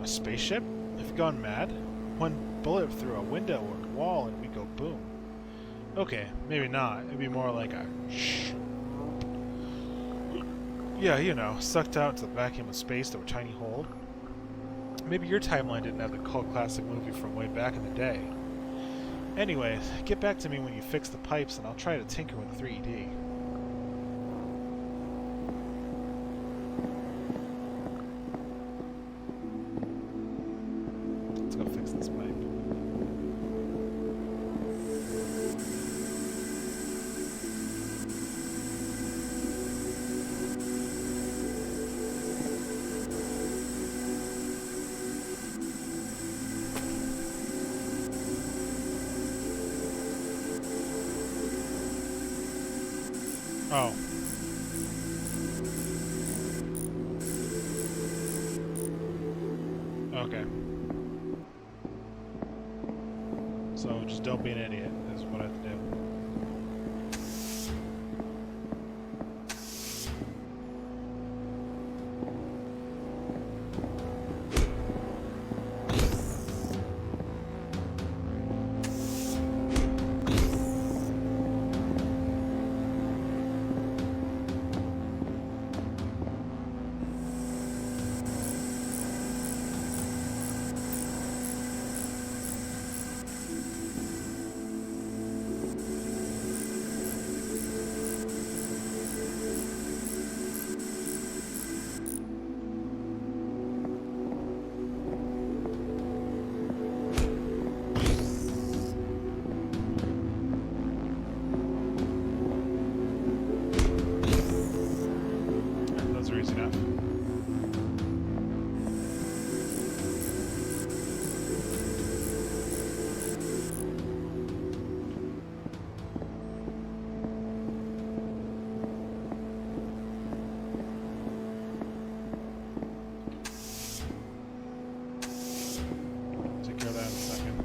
A spaceship? Have you gone mad? One bullet through a window or wall and we go boom. Okay, maybe not. It'd be more like a shh. Yeah, you know, sucked out into the vacuum of space through a tiny hole. Maybe your timeline didn't have the cult classic movie from way back in the day. Anyway, get back to me when you fix the pipes and I'll try to tinker with 3D. Let's go fix this pipe. Oh. Okay. So just don't be an idiot is what I have to do. Enough. Take care of that in a second.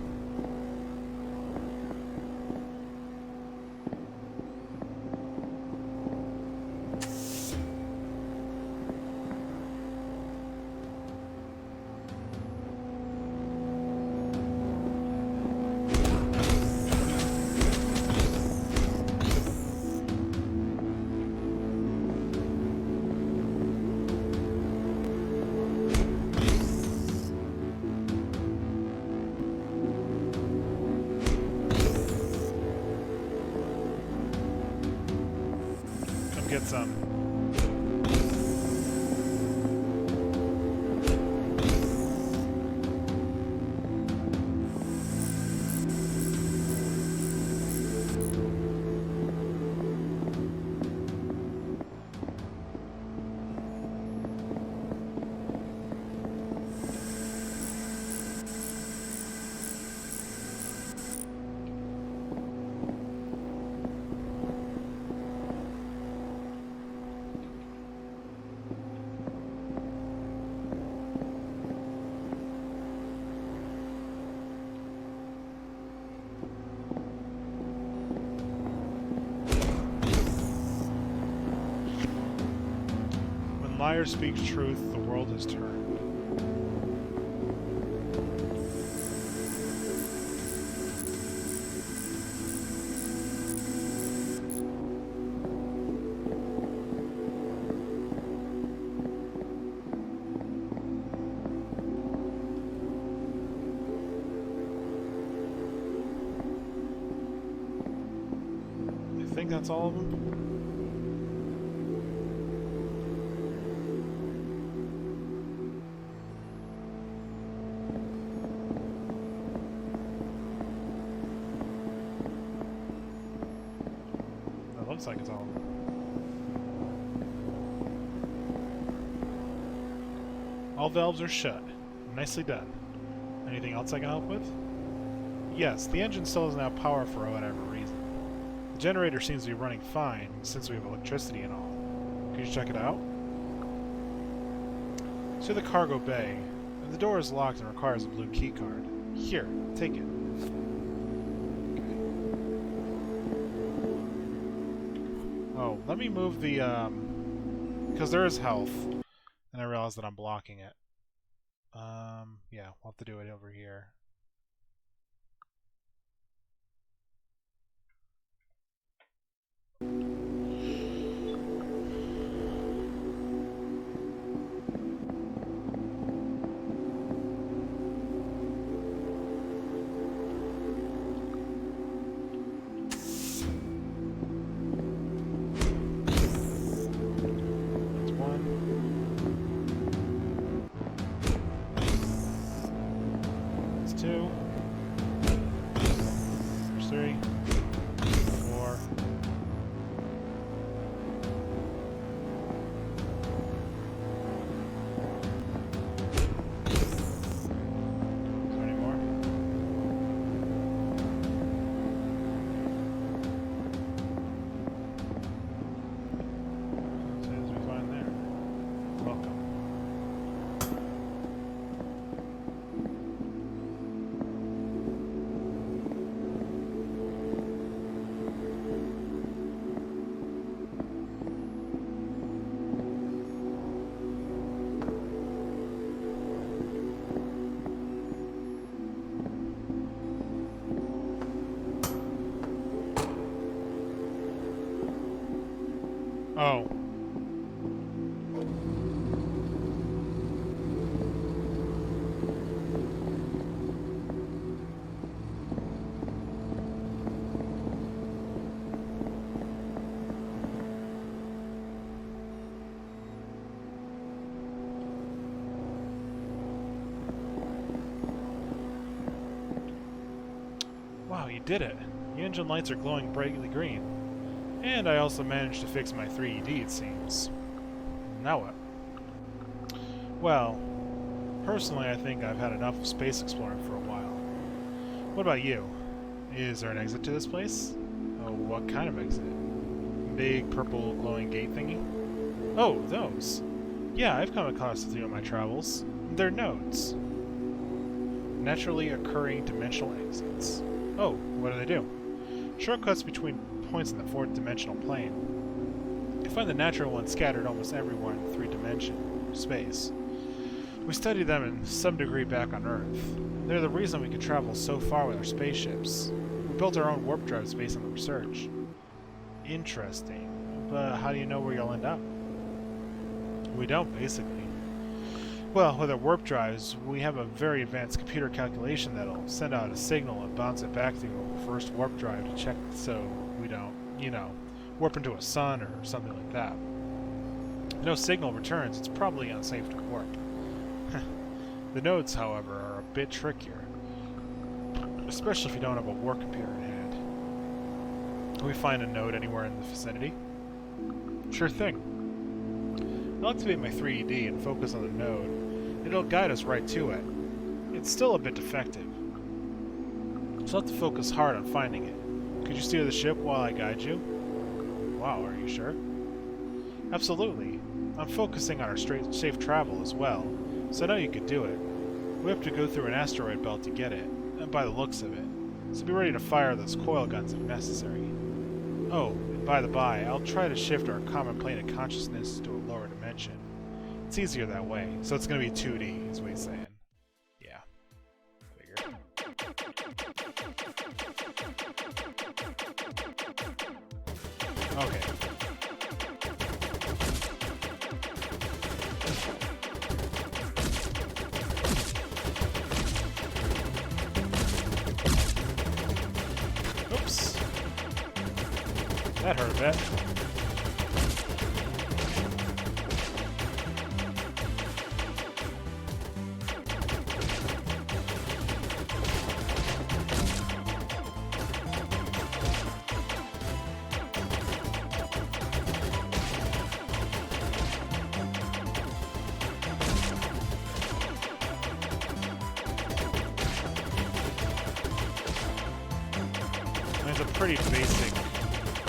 Get some. liar speaks truth, the world is turned. I think that's all of them. Looks like it's all. All valves are shut. Nicely done. Anything else I can help with? Yes, the engine still doesn't have power for whatever reason. The generator seems to be running fine since we have electricity and all. Can you check it out? To the cargo bay. The door is locked and requires a blue key card. Here, take it. Oh, let me move the, because there is health, and I realize that I'm blocking it. Yeah, we'll have to do it over here. Two. There's three. Four. Is there any more? As soon as we find there. Welcome. Oh. Wow, you did it. The engine lights are glowing brightly green. And I also managed to fix my 3ED, it seems. Now what? Well, personally I think I've had enough of space exploring for a while. What about you? Is there an exit to this place? Oh, what kind of exit? Big purple glowing gate thingy? Oh, those! Yeah, I've come across a few on my travels. They're nodes. Naturally occurring dimensional exits. Oh, what do they do? Shortcuts between points in the fourth dimensional plane. You find the natural ones scattered almost everywhere in three-dimension space. We studied them in some degree back on Earth. They're the reason we could travel so far with our spaceships. We built our own warp drives based on the research. Interesting. But how do you know where you'll end up? We don't, basically. Well, with our warp drives, we have a very advanced computer calculation that'll send out a signal and bounce it back through a first warp drive to check so we don't, you know, warp into a sun or something like that. If no signal returns, it's probably unsafe to warp. The nodes, however, are a bit trickier, especially if you don't have a war computer in hand. Can we find a node anywhere in the vicinity? Sure thing. I'll activate my 3ED and focus on the node. It'll guide us right to it. It's still a bit defective, so I'll have to focus hard on finding it. Could you steer the ship while I guide you? Wow, are you sure? Absolutely. I'm focusing on our safe travel as well, so I know you could do it. We have to go through an asteroid belt to get it, by the looks of it, so be ready to fire those coil guns if necessary. Oh, and by the by, I'll try to shift our common plane of consciousness to a lower dimension. It's easier that way. So it's going to be 2D, is what he's saying. Yeah. Figure. Okay. Oops. That hurt a bit. It's a pretty basic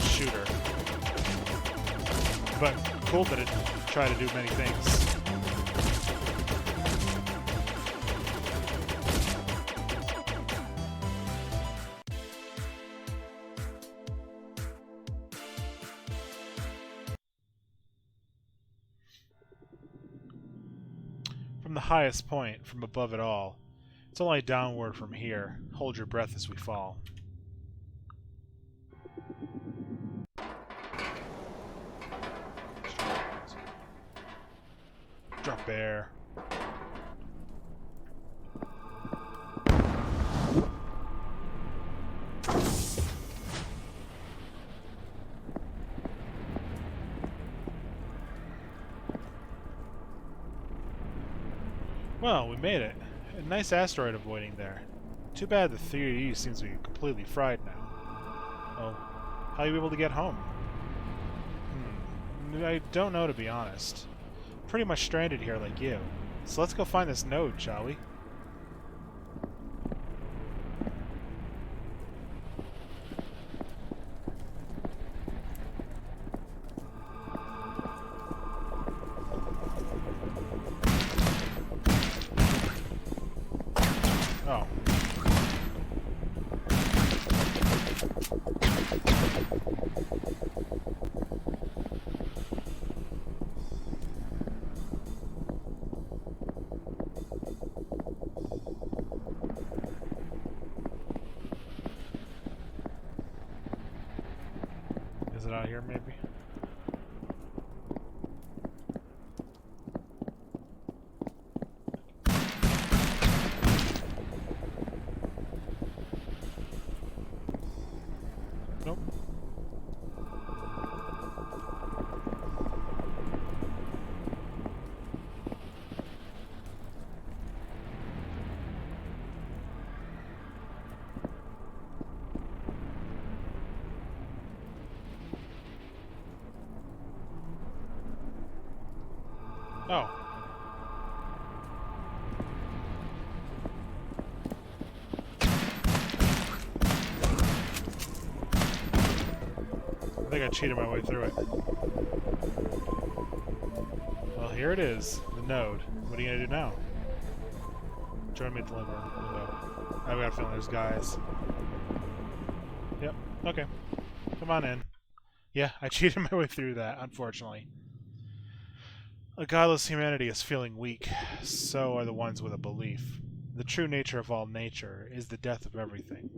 shooter, but cool that it tried to do many things. From the highest point, from above it all, it's only downward from here. Hold your breath as we fall. Drop bear. Well, we made it. A nice asteroid avoiding there. Too bad the 3D seems to be completely fried now. Oh, how are you able to get home? I don't know, to be honest. Pretty much stranded here like you. So let's go find this node, shall we? Oh. Is it out here, maybe? Nope. Oh. I think I cheated my way through it. Well, here it is, the node. What are you gonna do now? Join me at the window. I've got a feeling there's guys. Yep, okay. Come on in. Yeah, I cheated my way through that, unfortunately. A godless humanity is feeling weak, so are the ones with a belief. The true nature of all nature is the death of everything.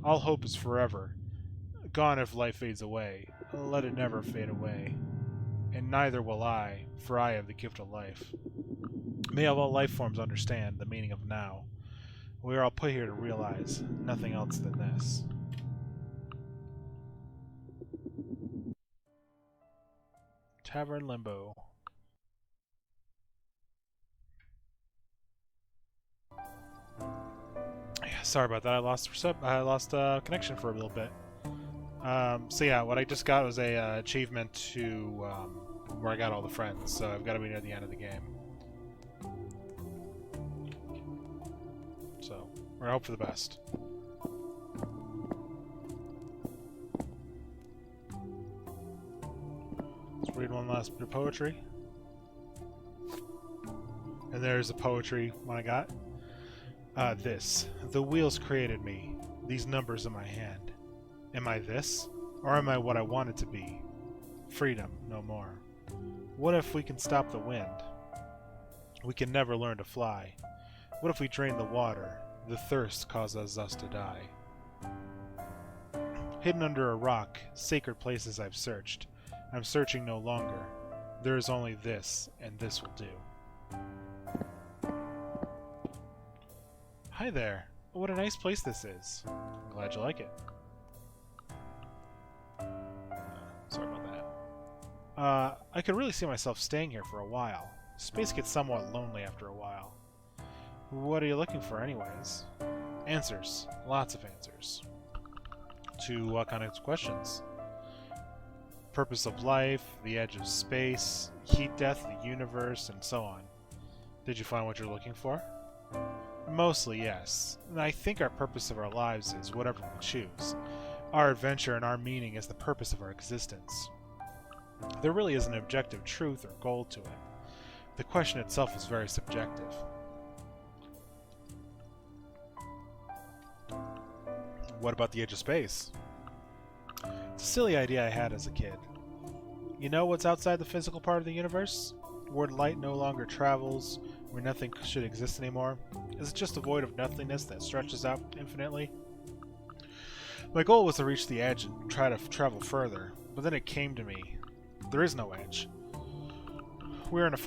All hope is forever, gone if life fades away. Let it never fade away. And neither will I, for I have the gift of life. May all life forms understand the meaning of now. We are all put here to realize nothing else than this. Tavern Limbo. Yeah, sorry about that. I lost connection for a little bit. So yeah, what I just got was a achievement to where I got all the friends. So I've got to be near the end of the game. So we're hope for the best. Let's read one last bit of poetry. And there's the poetry one I got. The wheels created me, these numbers in my hand. Am I this, or am I what I wanted to be? Freedom, no more. What if we can stop the wind? We can never learn to fly. What if we drain the water? The thirst causes us to die. Hidden under a rock, sacred places I've searched. I'm searching no longer. There is only this, and this will do. Hi there. What a nice place this is. I'm glad you like it. Sorry about that. I could really see myself staying here for a while. Space gets somewhat lonely after a while. What are you looking for anyways? Answers. Lots of answers. To what kind of questions? Purpose of life, the edge of space, heat death, the universe, and so on. Did you find what you're looking for? Mostly, yes. And I think our purpose of our lives is whatever we choose. Our adventure and our meaning is the purpose of our existence. There really is an objective truth or goal to it. The question itself is very subjective. What about the edge of space? It's a silly idea I had as a kid. You know what's outside the physical part of the universe? Where light no longer travels, where nothing should exist anymore? Is it just a void of nothingness that stretches out infinitely? My goal was to reach the edge and try to travel further, but then it came to me. There is no edge. We're in a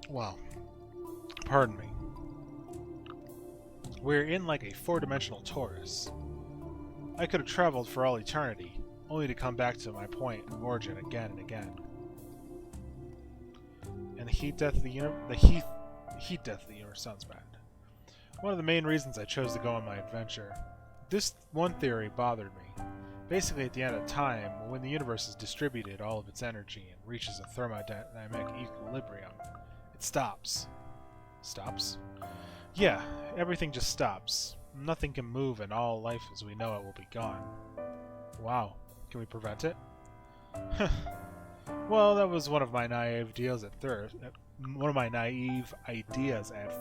well, pardon me. We're in like a four-dimensional torus. I could have traveled for all eternity, only to come back to my point of origin again and again. And the heat death of the universe sounds bad. One of the main reasons I chose to go on my adventure. This one theory bothered me. Basically, at the end of time, when the universe has distributed all of its energy and reaches a thermodynamic equilibrium, it stops. Stops? Yeah, everything just stops. Nothing can move and all life as we know it will be gone. Wow, can we prevent it? Well, that was one of my naive ideas at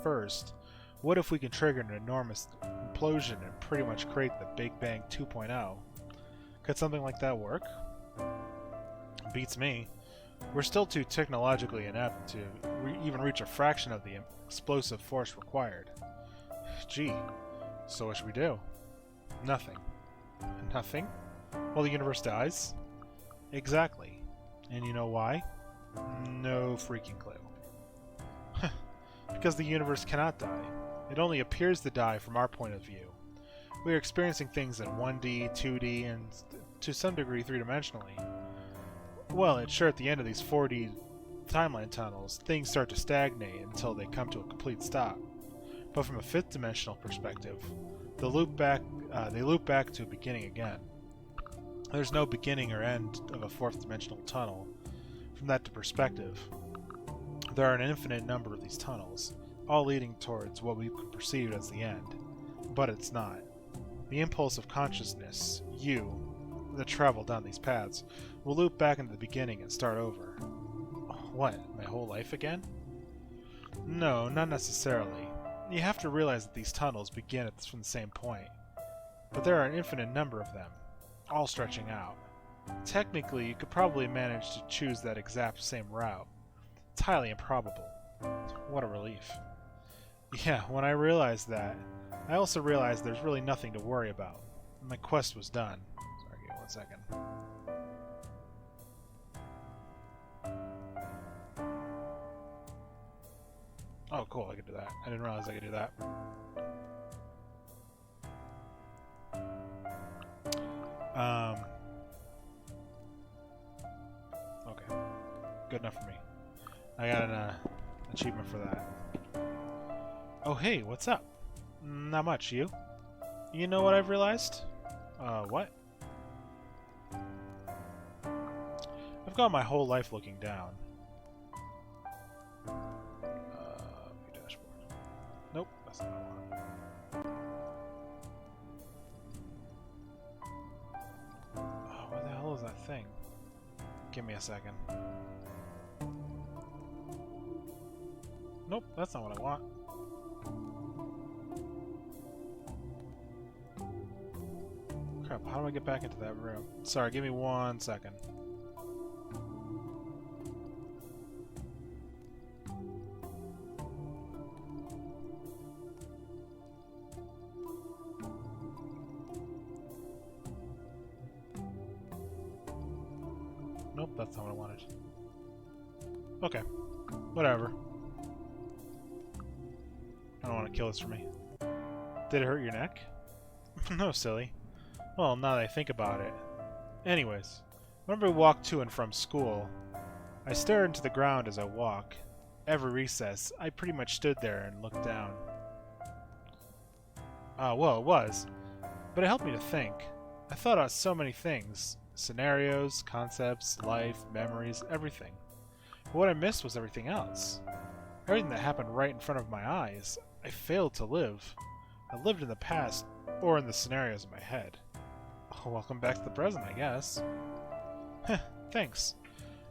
first. What if we can trigger an enormous implosion and pretty much create the Big Bang 2.0? Could something like that work? Beats me. We're still too technologically inept to even reach a fraction of the explosive force required. Gee, so what should we do? Nothing. Nothing? Well, the universe dies? Exactly. And you know why? No freaking clue. Because the universe cannot die. It only appears to die from our point of view. We are experiencing things in 1D, 2D, and to some degree 3-dimensionally. Well, it's sure at the end of these 4D timeline tunnels, things start to stagnate until they come to a complete stop. But from a 5th-dimensional perspective, they loop back to beginning again. There's no beginning or end of a 4th-dimensional tunnel. From that perspective, there are an infinite number of these tunnels, all leading towards what we could perceive as the end. But it's not. The impulse of consciousness, you, that travel down these paths, will loop back into the beginning and start over. What, my whole life again? No, not necessarily. You have to realize that these tunnels begin from the same point. But there are an infinite number of them, all stretching out. Technically, you could probably manage to choose that exact same route. It's highly improbable. What a relief. Yeah, when I realized that, I also realized there's really nothing to worry about. My quest was done. Sorry, give me 1 second. Oh, cool, I could do that. I didn't realize I could do that. Okay. Good enough for me. I got an achievement for that. Oh, hey, what's up? Not much, you? You know what I've realized? What? I've gone my whole life looking down. View dashboard. Nope, that's not what I want. Oh, what the hell is that thing? Give me a second. Nope, that's not what I want. Crap, how do I get back into that room? Sorry, give me 1 second. that's not what I wanted. Okay. Whatever. I don't want to kill this for me. Did it hurt your neck? No, silly. Well, now that I think about it. Anyways, whenever I walk to and from school, I stare into the ground as I walk. Every recess, I pretty much stood there and looked down. Well, it was. But it helped me to think. I thought out so many things. Scenarios, concepts, life, memories, everything. But what I missed was everything else. Everything that happened right in front of my eyes. I failed to live. I lived in the past, or in the scenarios in my head. Welcome back to the present, I guess. Heh, thanks.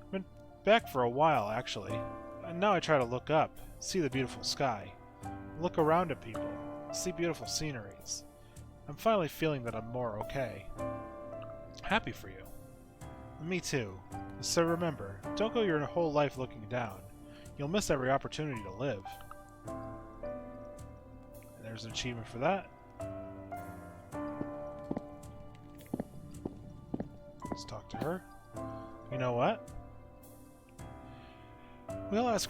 I've been back for a while, actually. And now I try to look up, see the beautiful sky. Look around at people, see beautiful sceneries. I'm finally feeling that I'm more okay. Happy for you. Me too. So remember, don't go your whole life looking down. You'll miss every opportunity to live. And there's an achievement for that. Let's talk to her. You know what? We all ask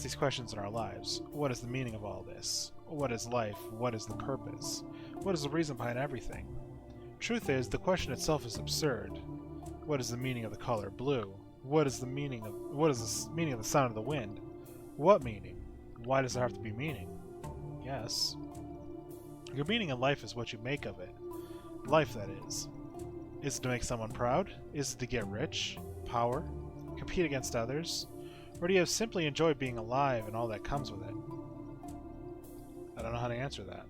these questions in our lives. What is the meaning of all this? What is life? What is the purpose? What is the reason behind everything? Truth is, the question itself is absurd. What is the meaning of the color blue? What is the meaning of the sound of the wind? What meaning? Why does there have to be meaning? Yes. Your meaning in life is what you make of it. Life, that is. Is it to make someone proud? Is it to get rich? Power? Compete against others? Or do you simply enjoy being alive and all that comes with it? I don't know how to answer that.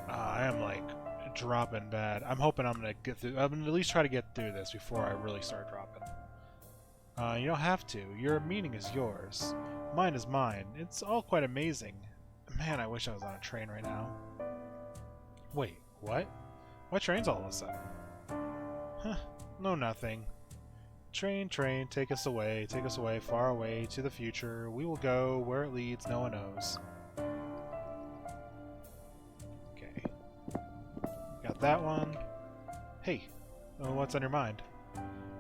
I am like dropping bad. I'm hoping I'm gonna get through. I'm gonna at least try to get through this before I really start dropping. You don't have to. Your meaning is yours. Mine is mine. It's all quite amazing. Man, I wish I was on a train right now. Wait, what? Why trains all of a sudden? Huh, no nothing. Train, train, take us away, far away, to the future. We will go where it leads, no one knows. Okay. Got that one. Hey, what's on your mind?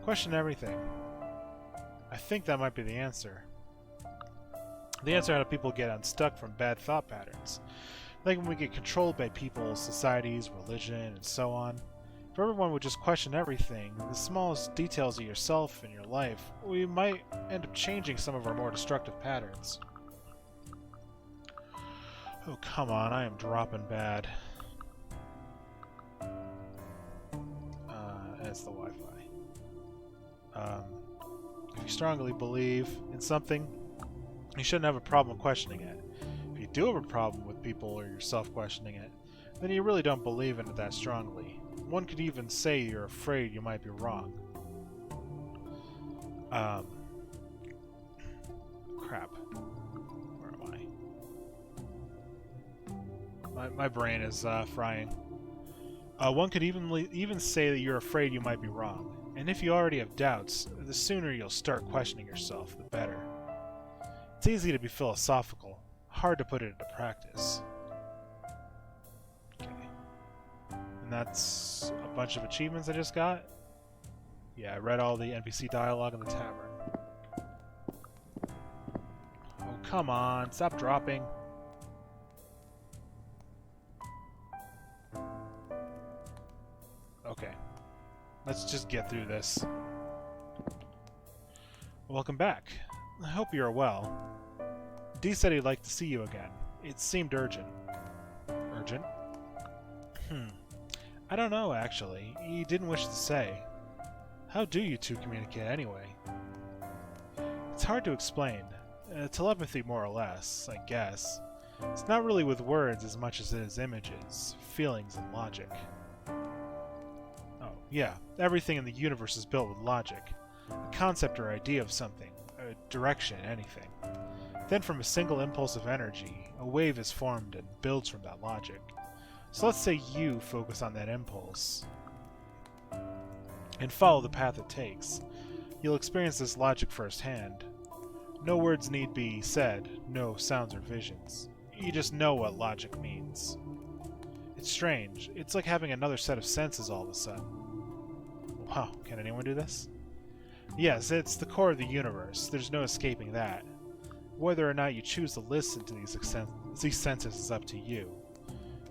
Question everything. I think that might be the answer. The answer how do people get unstuck from bad thought patterns. Like when we get controlled by people, societies, religion, and so on. If everyone would just question everything, the smallest details of yourself and your life, we might end up changing some of our more destructive patterns. Oh, come on, I am dropping bad. That's the Wi-Fi. If you strongly believe in something, you shouldn't have a problem questioning it. If you do have a problem with people or yourself questioning it, then you really don't believe in it that strongly. One could even say you're afraid you might be wrong. Crap. Where am I? My brain is frying. One could even say that you're afraid you might be wrong. And if you already have doubts, the sooner you'll start questioning yourself, the better. It's easy to be philosophical, hard to put it into practice. Okay. And that's a bunch of achievements I just got? Yeah, I read all the NPC dialogue in the tavern. Oh, come on, stop dropping. Okay. Let's just get through this. Welcome back. I hope you are well. Dee said he'd like to see you again. It seemed urgent. Urgent? I don't know, actually. He didn't wish to say. How do you two communicate anyway? It's hard to explain. Telepathy, more or less, I guess. It's not really with words as much as it is images, feelings, and logic. Oh, yeah. Everything in the universe is built with logic. A concept or idea of something. A direction, anything. Then from a single impulse of energy, a wave is formed and builds from that logic. So let's say you focus on that impulse and follow the path it takes. You'll experience this logic firsthand. No words need be said, no sounds or visions. You just know what logic means. It's strange. It's like having another set of senses all of a sudden. Wow, can anyone do this? Yes, it's the core of the universe. There's no escaping that. Whether or not you choose to listen to these senses is up to you.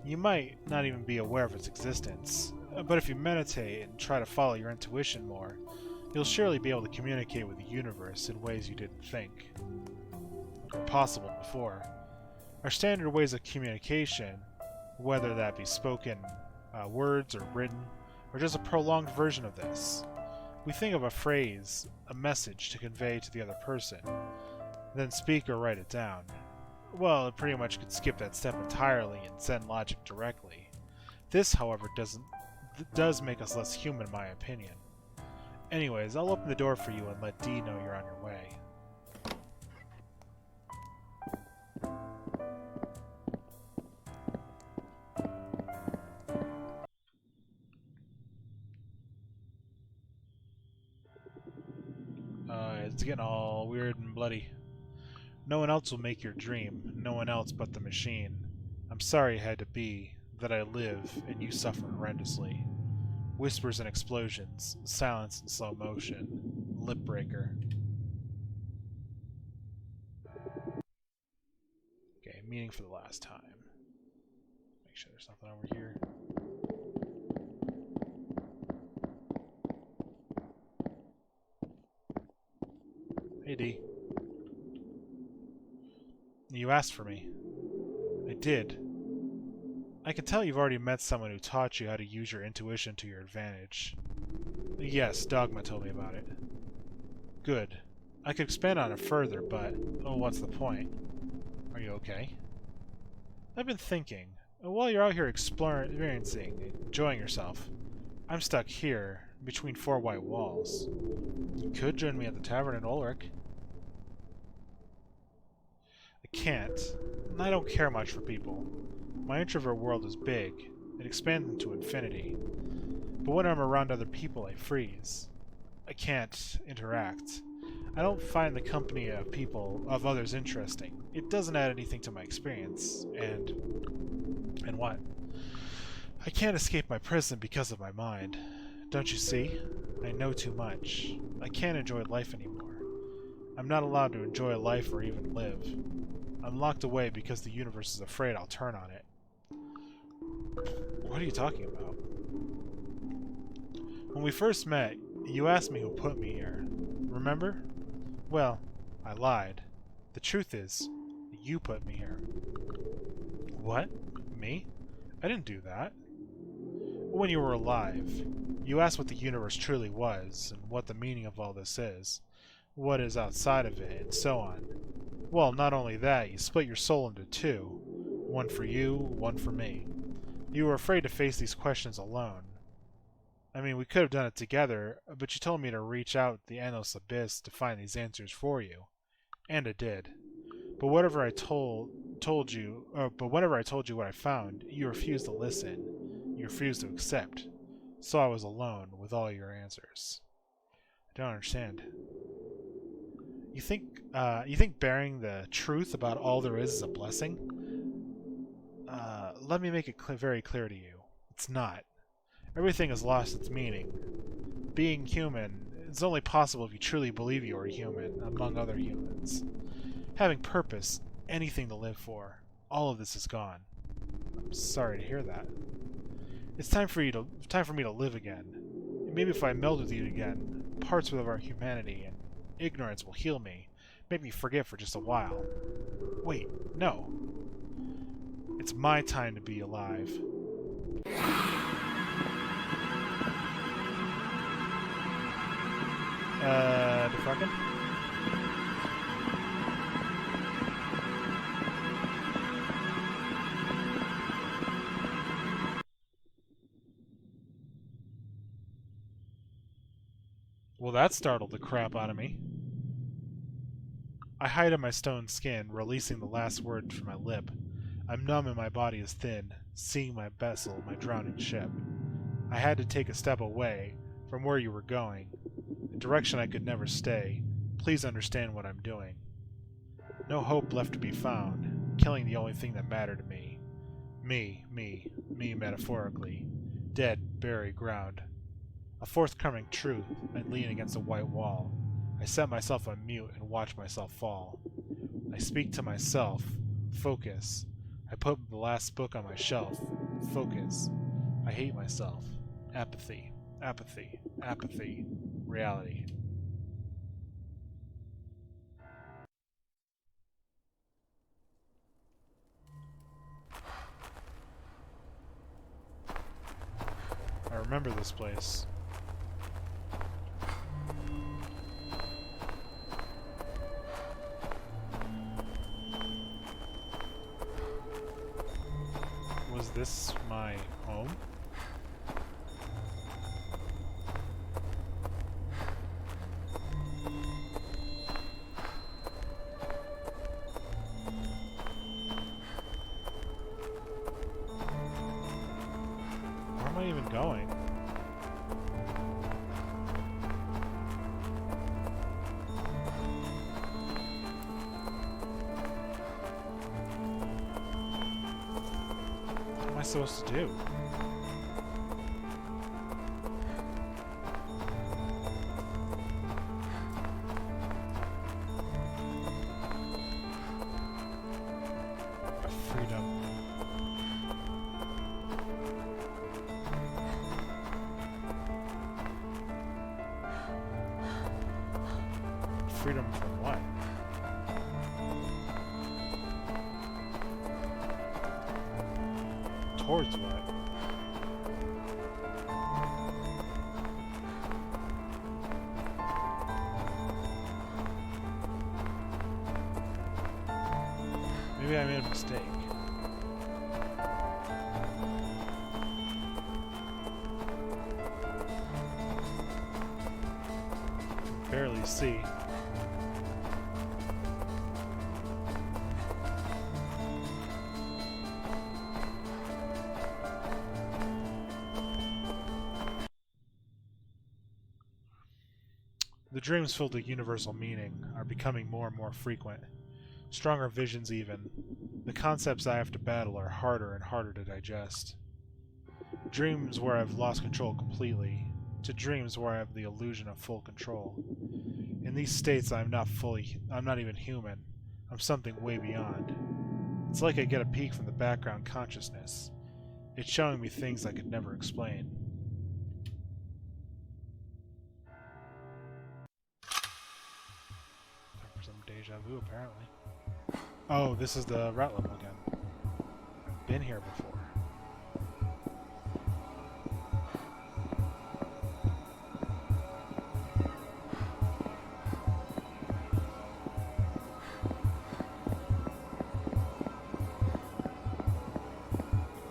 You might not even be aware of its existence, but if you meditate and try to follow your intuition more, you'll surely be able to communicate with the universe in ways you didn't think were possible before. Our standard ways of communication, whether that be spoken words or written, or just a prolonged version of this. We think of a phrase, a message to convey to the other person, then speak or write it down. Well, it pretty much could skip that step entirely and send logic directly. This, however, does make us less human in my opinion. Anyways, I'll open the door for you and let Dee know you're on your way. It's getting all weird and bloody. No one else will make your dream, no one else but the machine. I'm sorry it had to be, that I live and you suffer horrendously. Whispers and explosions, silence in slow motion, lip breaker. Okay, meeting for the last time. Make sure there's nothing over here. Hey, Dee. You asked for me. I did. I can tell you've already met someone who taught you how to use your intuition to your advantage. Yes, Dogma told me about it. Good. I could expand on it further, but... oh, what's the point? Are you okay? I've been thinking. While you're out here experiencing, enjoying yourself, I'm stuck here, between four white walls. You could join me at the tavern in Ulrich. I can't. I don't care much for people. My introvert world is big. It expands into infinity. But when I'm around other people, I freeze. I can't interact. I don't find the company of others interesting. It doesn't add anything to my experience. And what? I can't escape my prison because of my mind. Don't you see? I know too much. I can't enjoy life anymore. I'm not allowed to enjoy life or even live. I'm locked away because the universe is afraid I'll turn on it. What are you talking about? When we first met, you asked me who put me here. Remember? Well, I lied. The truth is, you put me here. What? Me? I didn't do that. When you were alive, you asked what the universe truly was, and what the meaning of all this is, what is outside of it, and so on. Well, not only that, you split your soul into two. One for you, one for me. You were afraid to face these questions alone. I mean, we could have done it together, but you told me to reach out the endless abyss to find these answers for you. And I did. But whenever I told you what I found, you refused to listen. You refused to accept. So I was alone with all your answers. I don't understand. You think bearing the truth about all there is a blessing? Let me make it very clear to you. It's not. Everything has lost its meaning. Being human is only possible if you truly believe you are human, among other humans. Having purpose, anything to live for, all of this is gone. I'm sorry to hear that. It's time for me to live again. And maybe if I meld with you again, parts of our humanity and ignorance will heal me, make me forget for just a while. Wait, no. It's my time to be alive. Defracking? Well, that startled the crap out of me. I hide in my stone skin, releasing the last word from my lip. I'm numb and my body is thin, seeing my vessel, my drowning ship. I had to take a step away from where you were going, a direction I could never stay. Please understand what I'm doing. No hope left to be found. killing the only thing that mattered to me. Me metaphorically. Dead, buried ground. A forthcoming truth, I lean against a white wall. I set myself on mute and watch myself fall. I speak to myself. Focus. I put the last book on my shelf. Focus. I hate myself. Apathy. Apathy. Apathy. Reality. I remember this place. Was this my home? Where am I even going? What am I supposed to do? Freedom. Freedom from what? Towards what? Maybe I made a mistake. Barely see. The dreams filled with universal meaning are becoming more and more frequent. Stronger visions even. The concepts I have to battle are harder and harder to digest. Dreams where I've lost control completely, to dreams where I have the illusion of full control. In these states I'm not even human. I'm something way beyond. It's like I get a peek from the background consciousness. It's showing me things I could never explain. Time for some deja vu, apparently. Oh, this is the route level again. I've been here before.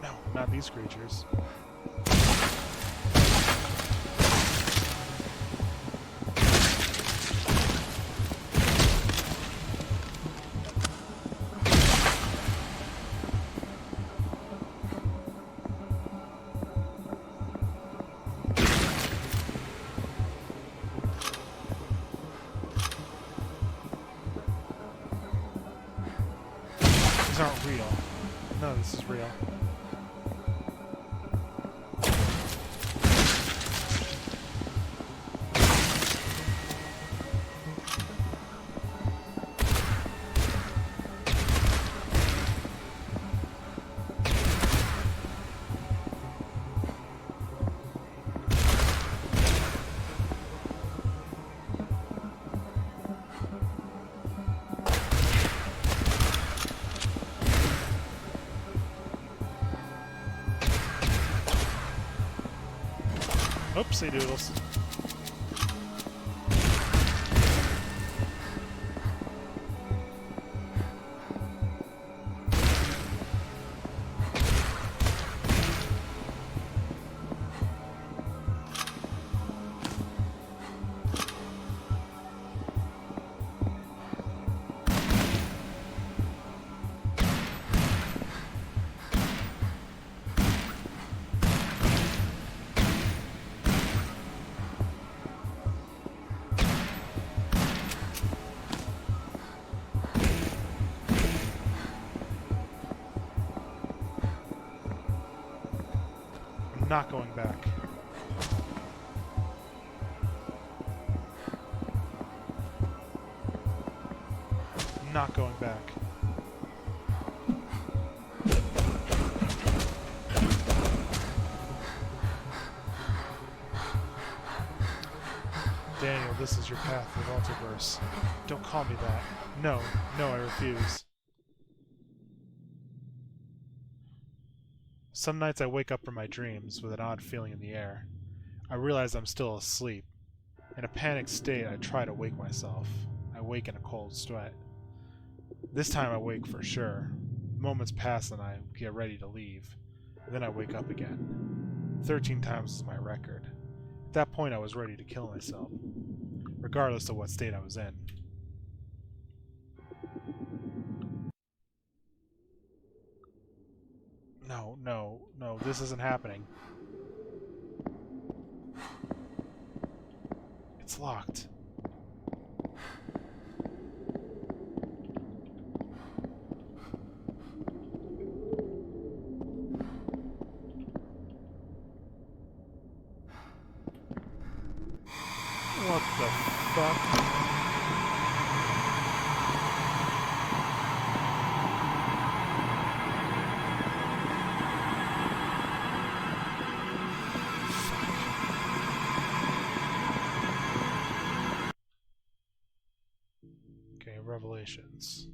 No, not these creatures. These aren't real. No, this is real. Oopsie doodles. Not going back. Not going back. Daniel, this is your path to the multiverse. Don't call me that. No, no, I refuse. Some nights I wake up from my dreams with an odd feeling in the air. I realize I'm still asleep. In a panicked state, I try to wake myself. I wake in a cold sweat. This time I wake for sure. Moments pass and I get ready to leave. Then I wake up again. 13 times is my record. At that point I was ready to kill myself, regardless of what state I was in. No, no, no, this isn't happening. It's locked. What the fuck? Okay, revelations.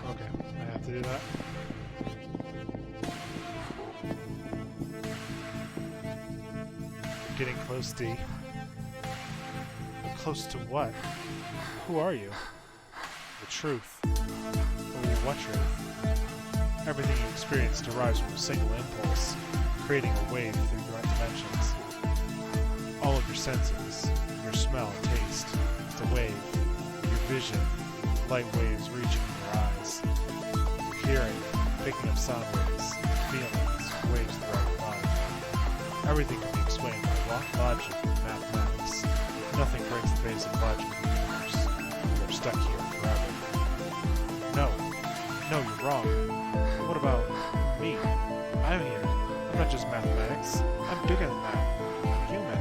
Okay, I have to do that. Getting close, D. Close to what? Who are you? The truth. But what truth? Everything you experience derives from a single impulse, creating a wave through direct dimensions. All of your senses, your smell and taste, it's a wave. Your vision, light waves reaching in your eyes. Your hearing, picking up sound waves, feelings, waves throughout your body. Everything can be explained by logic and mathematics. Nothing breaks the basic logic of the universe. You are stuck here forever. No. No, you're wrong. What about me? I'm here. I'm not just mathematics. I'm bigger than that. I'm human.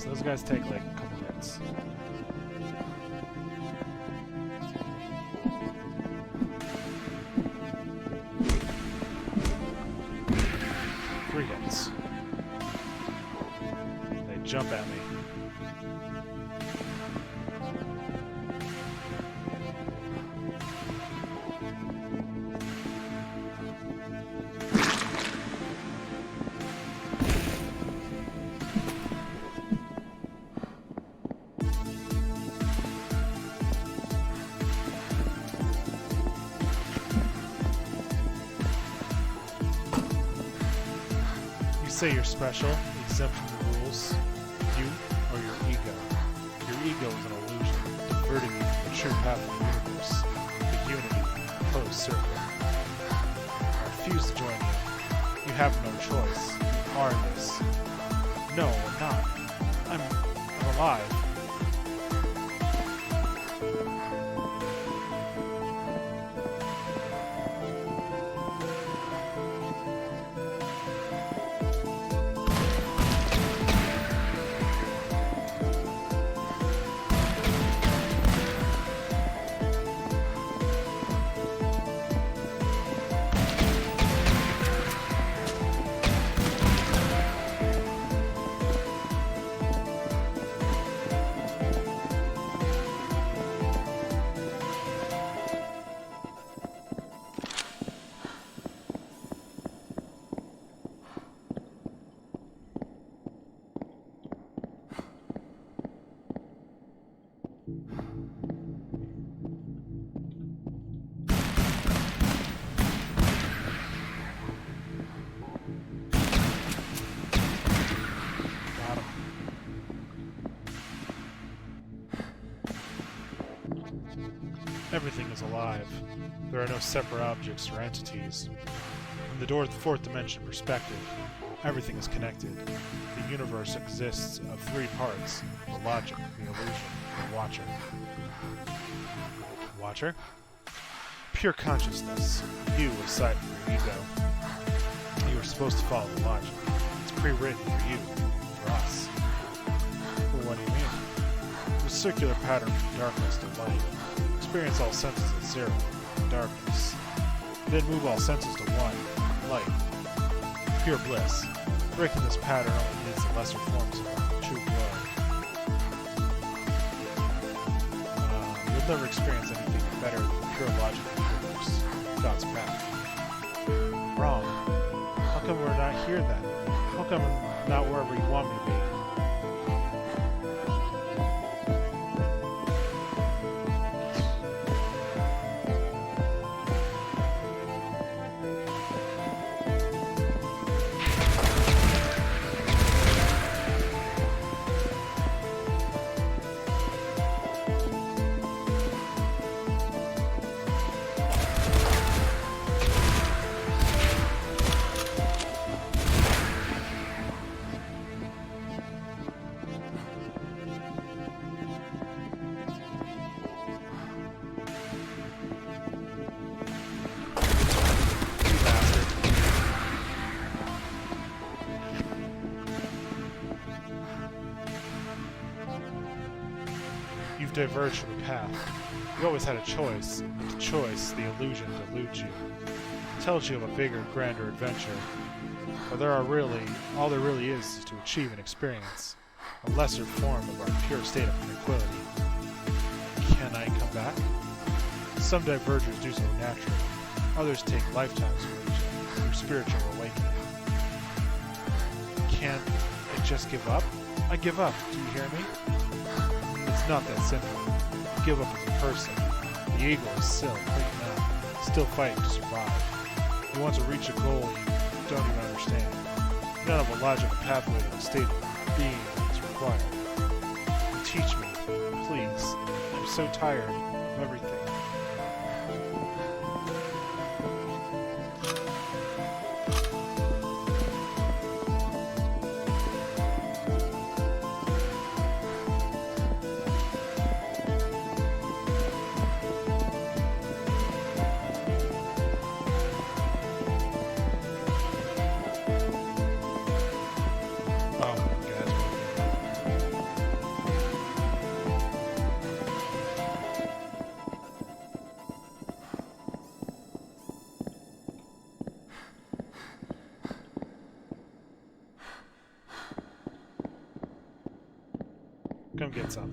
Those guys take like a couple hits. Three hits. They jump at me. Say you're special, exempt from the rules. You or your ego. Your ego is an illusion, diverting you from the true path of the universe, the unity, closed circle. I refuse to join you. You have no choice. You are this. No, I'm not. I'm alive. Everything is alive. There are no separate objects or entities. From the Door's fourth dimension perspective, everything is connected. The universe exists of three parts: the logic, the illusion, the watcher. Watcher? Pure consciousness. You, aside from your ego. You are supposed to follow the logic. It's pre-written for you, for us. Well, what do you mean? The circular pattern from darkness to light. Experience all senses at zero, darkness. Then move all senses to one, light. Pure bliss. Breaking this pattern only leads to lesser forms of true glory. You'll never experience anything better than the pure logic of the universe, God's path. Wrong. How come we're not here then? How come I'm not wherever you want me to be? You've diverged from the path. You always had a choice, but the choice, the illusion, deludes you. It tells you of a bigger, grander adventure. But all there really is to achieve and experience, a lesser form of our pure state of tranquility. Can I come back? Some divergers do so naturally. Others take lifetimes through spiritual awakening. Can't I just give up? I give up, do you hear me? It's not that simple. Give up as a person. The ego is still fighting to survive. You want to reach a goal you don't even understand. You don't have a logical pathway to a state of being that is required. Teach me, please. I'm so tired of everything. Come get some.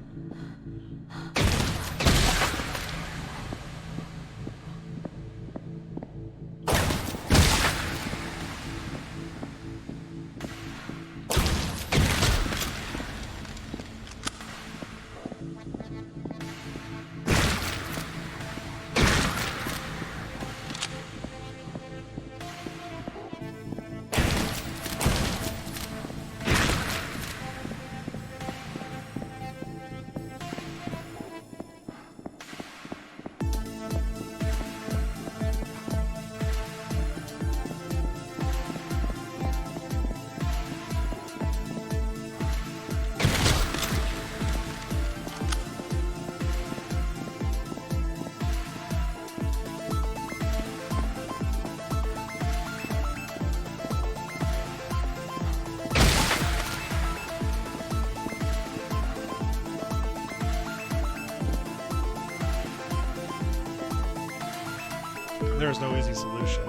There is no easy solution.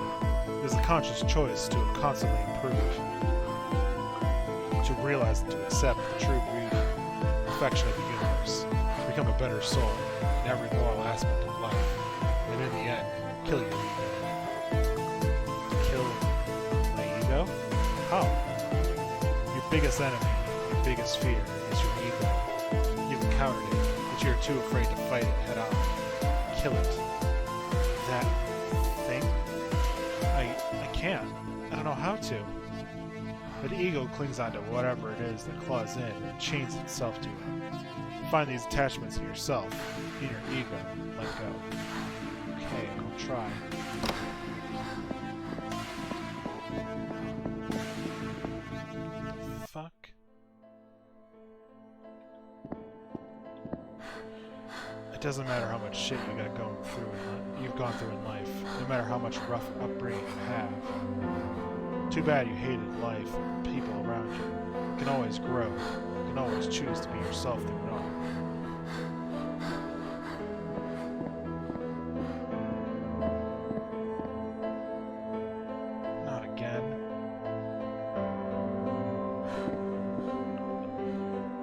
It is a conscious choice to constantly improve, to realize and to accept the true beauty, perfection of the universe, to become a better soul in every moral aspect of life, and in the end, kill your ego. Kill my ego? How? Your biggest enemy, your biggest fear is your ego. You've encountered it, but you're too afraid to fight it head on. Kill it. That thing? I can't. I don't know how to. But ego clings onto whatever it is that claws in and chains itself to it. find these attachments in yourself, in your ego, and let go. Okay, I'll try. Fuck. It doesn't matter how much shit you've gone through in life, no matter how much rough upbringing you have. Too bad you hated life and people around you. You can always grow. You can always choose to be yourself through it all. Not again.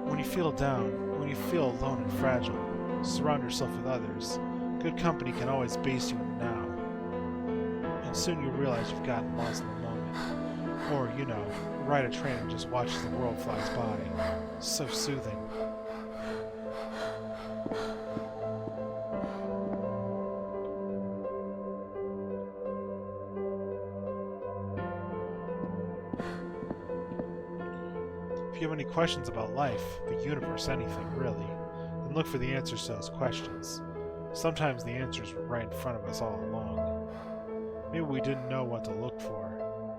When you feel down, when you feel alone and fragile, surround yourself with others. Good company can always base you in the now. And soon you'll realize you've gotten lost in the moment. Or, you know, ride a train and just watch as the world flies by. So soothing. If you have any questions about life, the universe, anything, really, then look for the answers to those questions. Sometimes the answers were right in front of us all along. Maybe we didn't know what to look for.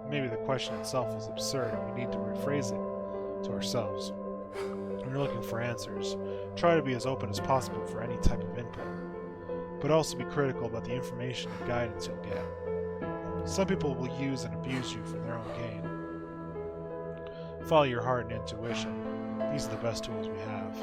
Maybe the question itself is absurd and we need to rephrase it to ourselves. When you're looking for answers, try to be as open as possible for any type of input, but also be critical about the information and guidance you'll get. Some people will use and abuse you for their own gain. Follow your heart and intuition. These are the best tools we have.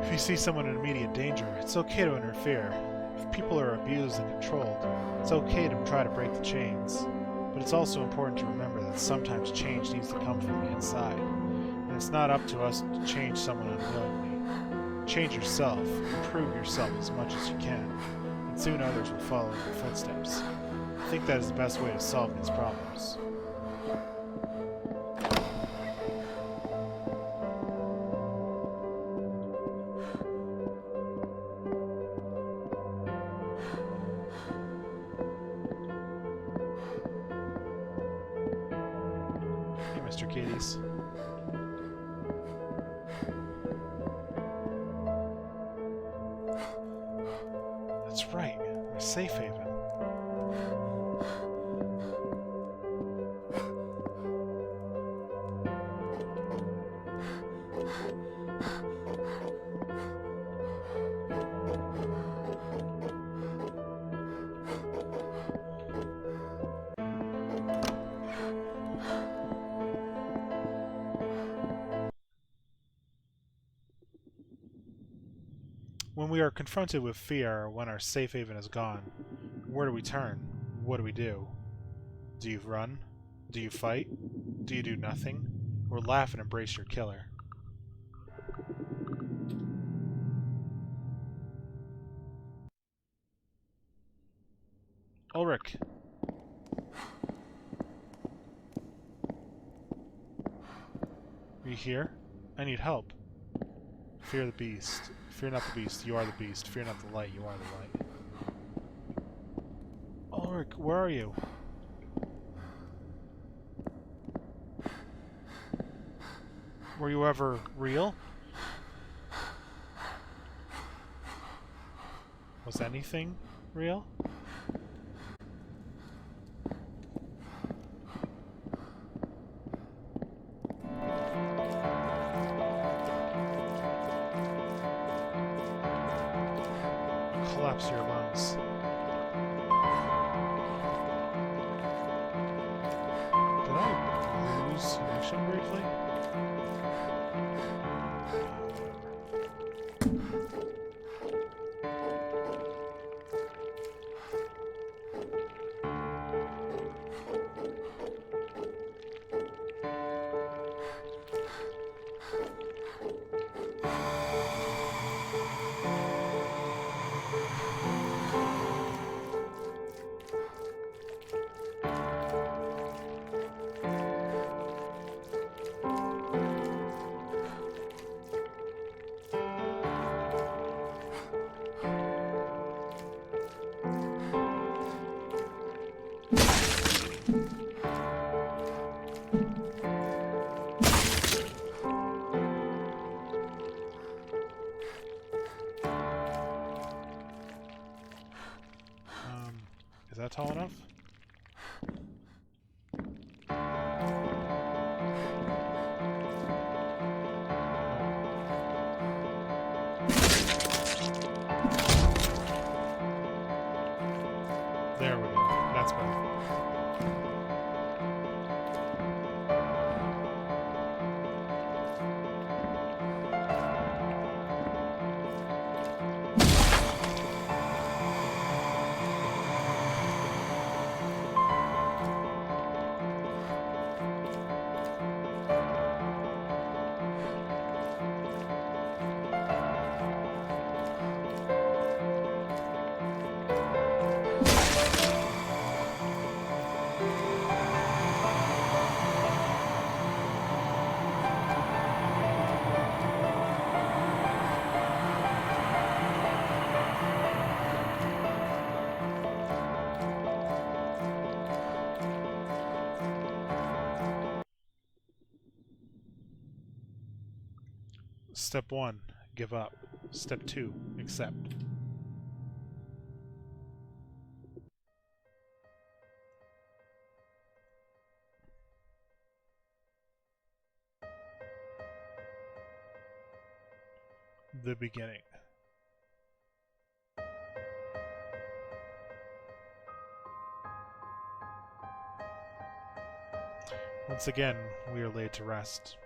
If you see someone in immediate danger, it's okay to interfere. If people are abused and controlled, it's okay to try to break the chains. But it's also important to remember that sometimes change needs to come from the inside, and it's not up to us to change someone unwillingly. Change yourself, improve yourself as much as you can, and soon others will follow in your footsteps. I think that is the best way to solve these problems. Mr. Kitties. That's right, a safe haven. When we are confronted with fear, when our safe haven is gone, where do we turn? What do we do? Do you run? Do you fight? Do you do nothing? Or laugh and embrace your killer? Ulrich! Are you here? I need help. Fear the beast. Fear not the beast, you are the beast. Fear not the light, you are the light. Ulrich, where are you? Were you ever real? Was anything real? Collapse your lungs. Did I lose connection briefly? tall enough? There we go. That's better. Step 1, give up. Step 2, accept. The beginning. Once again, we are laid to rest.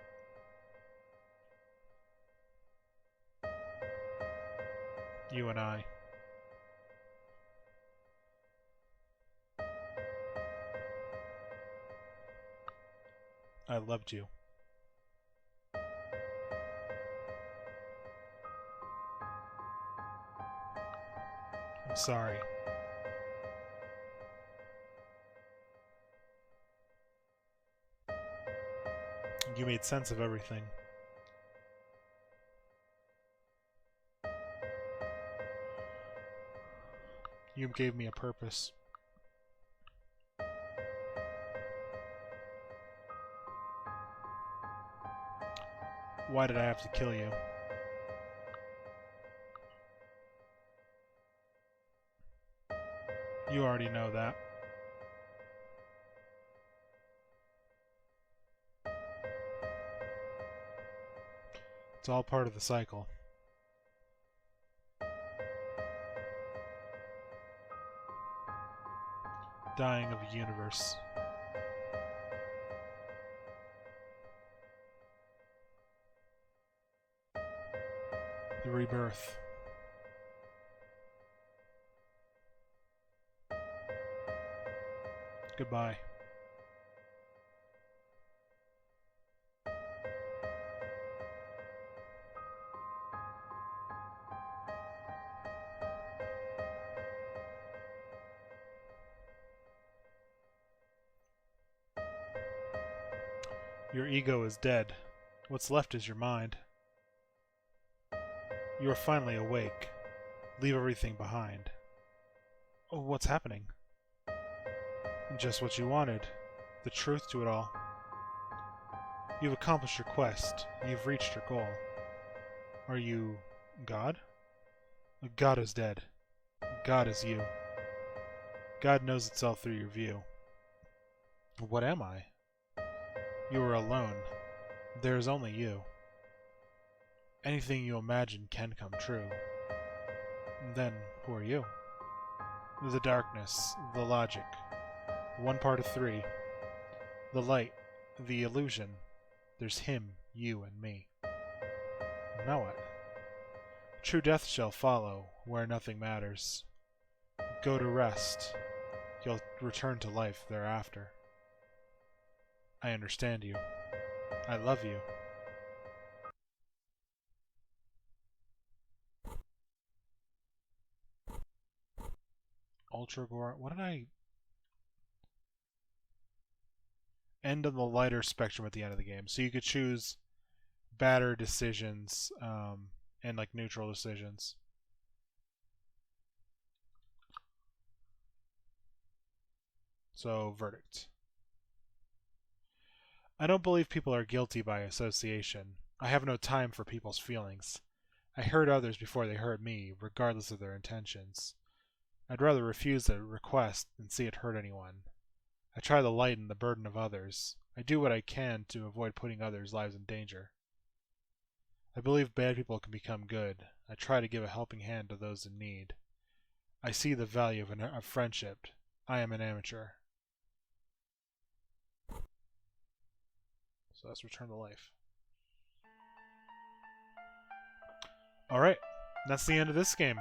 You and I. I loved you. I'm sorry. You made sense of everything. You gave me a purpose. Why did I have to kill you? You already know that. It's all part of the cycle. Dying of a universe. The rebirth. Goodbye. Your ego is dead. What's left is your mind. You are finally awake. Leave everything behind. Oh, what's happening? Just what you wanted. The truth to it all. You've accomplished your quest. You've reached your goal. Are you God? God is dead. God is you. God knows itself through your view. What am I? You are alone. There is only you. Anything you imagine can come true. Then, who are you? The darkness, the logic. One part of three. The light, the illusion. There's him, you, and me. Now what? True death shall follow, where nothing matters. Go to rest. You'll return to life thereafter. I understand you. I love you. Ultra Gore. What did I... End of the lighter spectrum at the end of the game. So you could choose badder decisions and like neutral decisions. So, verdict. I don't believe people are guilty by association. I have no time for people's feelings. I hurt others before they hurt me, regardless of their intentions. I'd rather refuse a request than see it hurt anyone. I try to lighten the burden of others. I do what I can to avoid putting others' lives in danger. I believe bad people can become good. I try to give a helping hand to those in need. I see the value of friendship. I am an amateur. So let's return to life. Alright, that's the end of this game.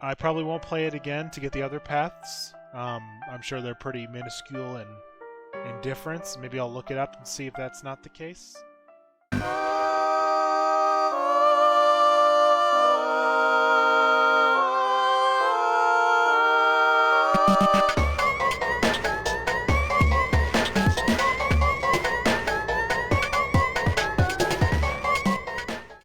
I probably won't play it again to get the other paths. I'm sure they're pretty minuscule in difference. Maybe I'll look it up and see if that's not the case.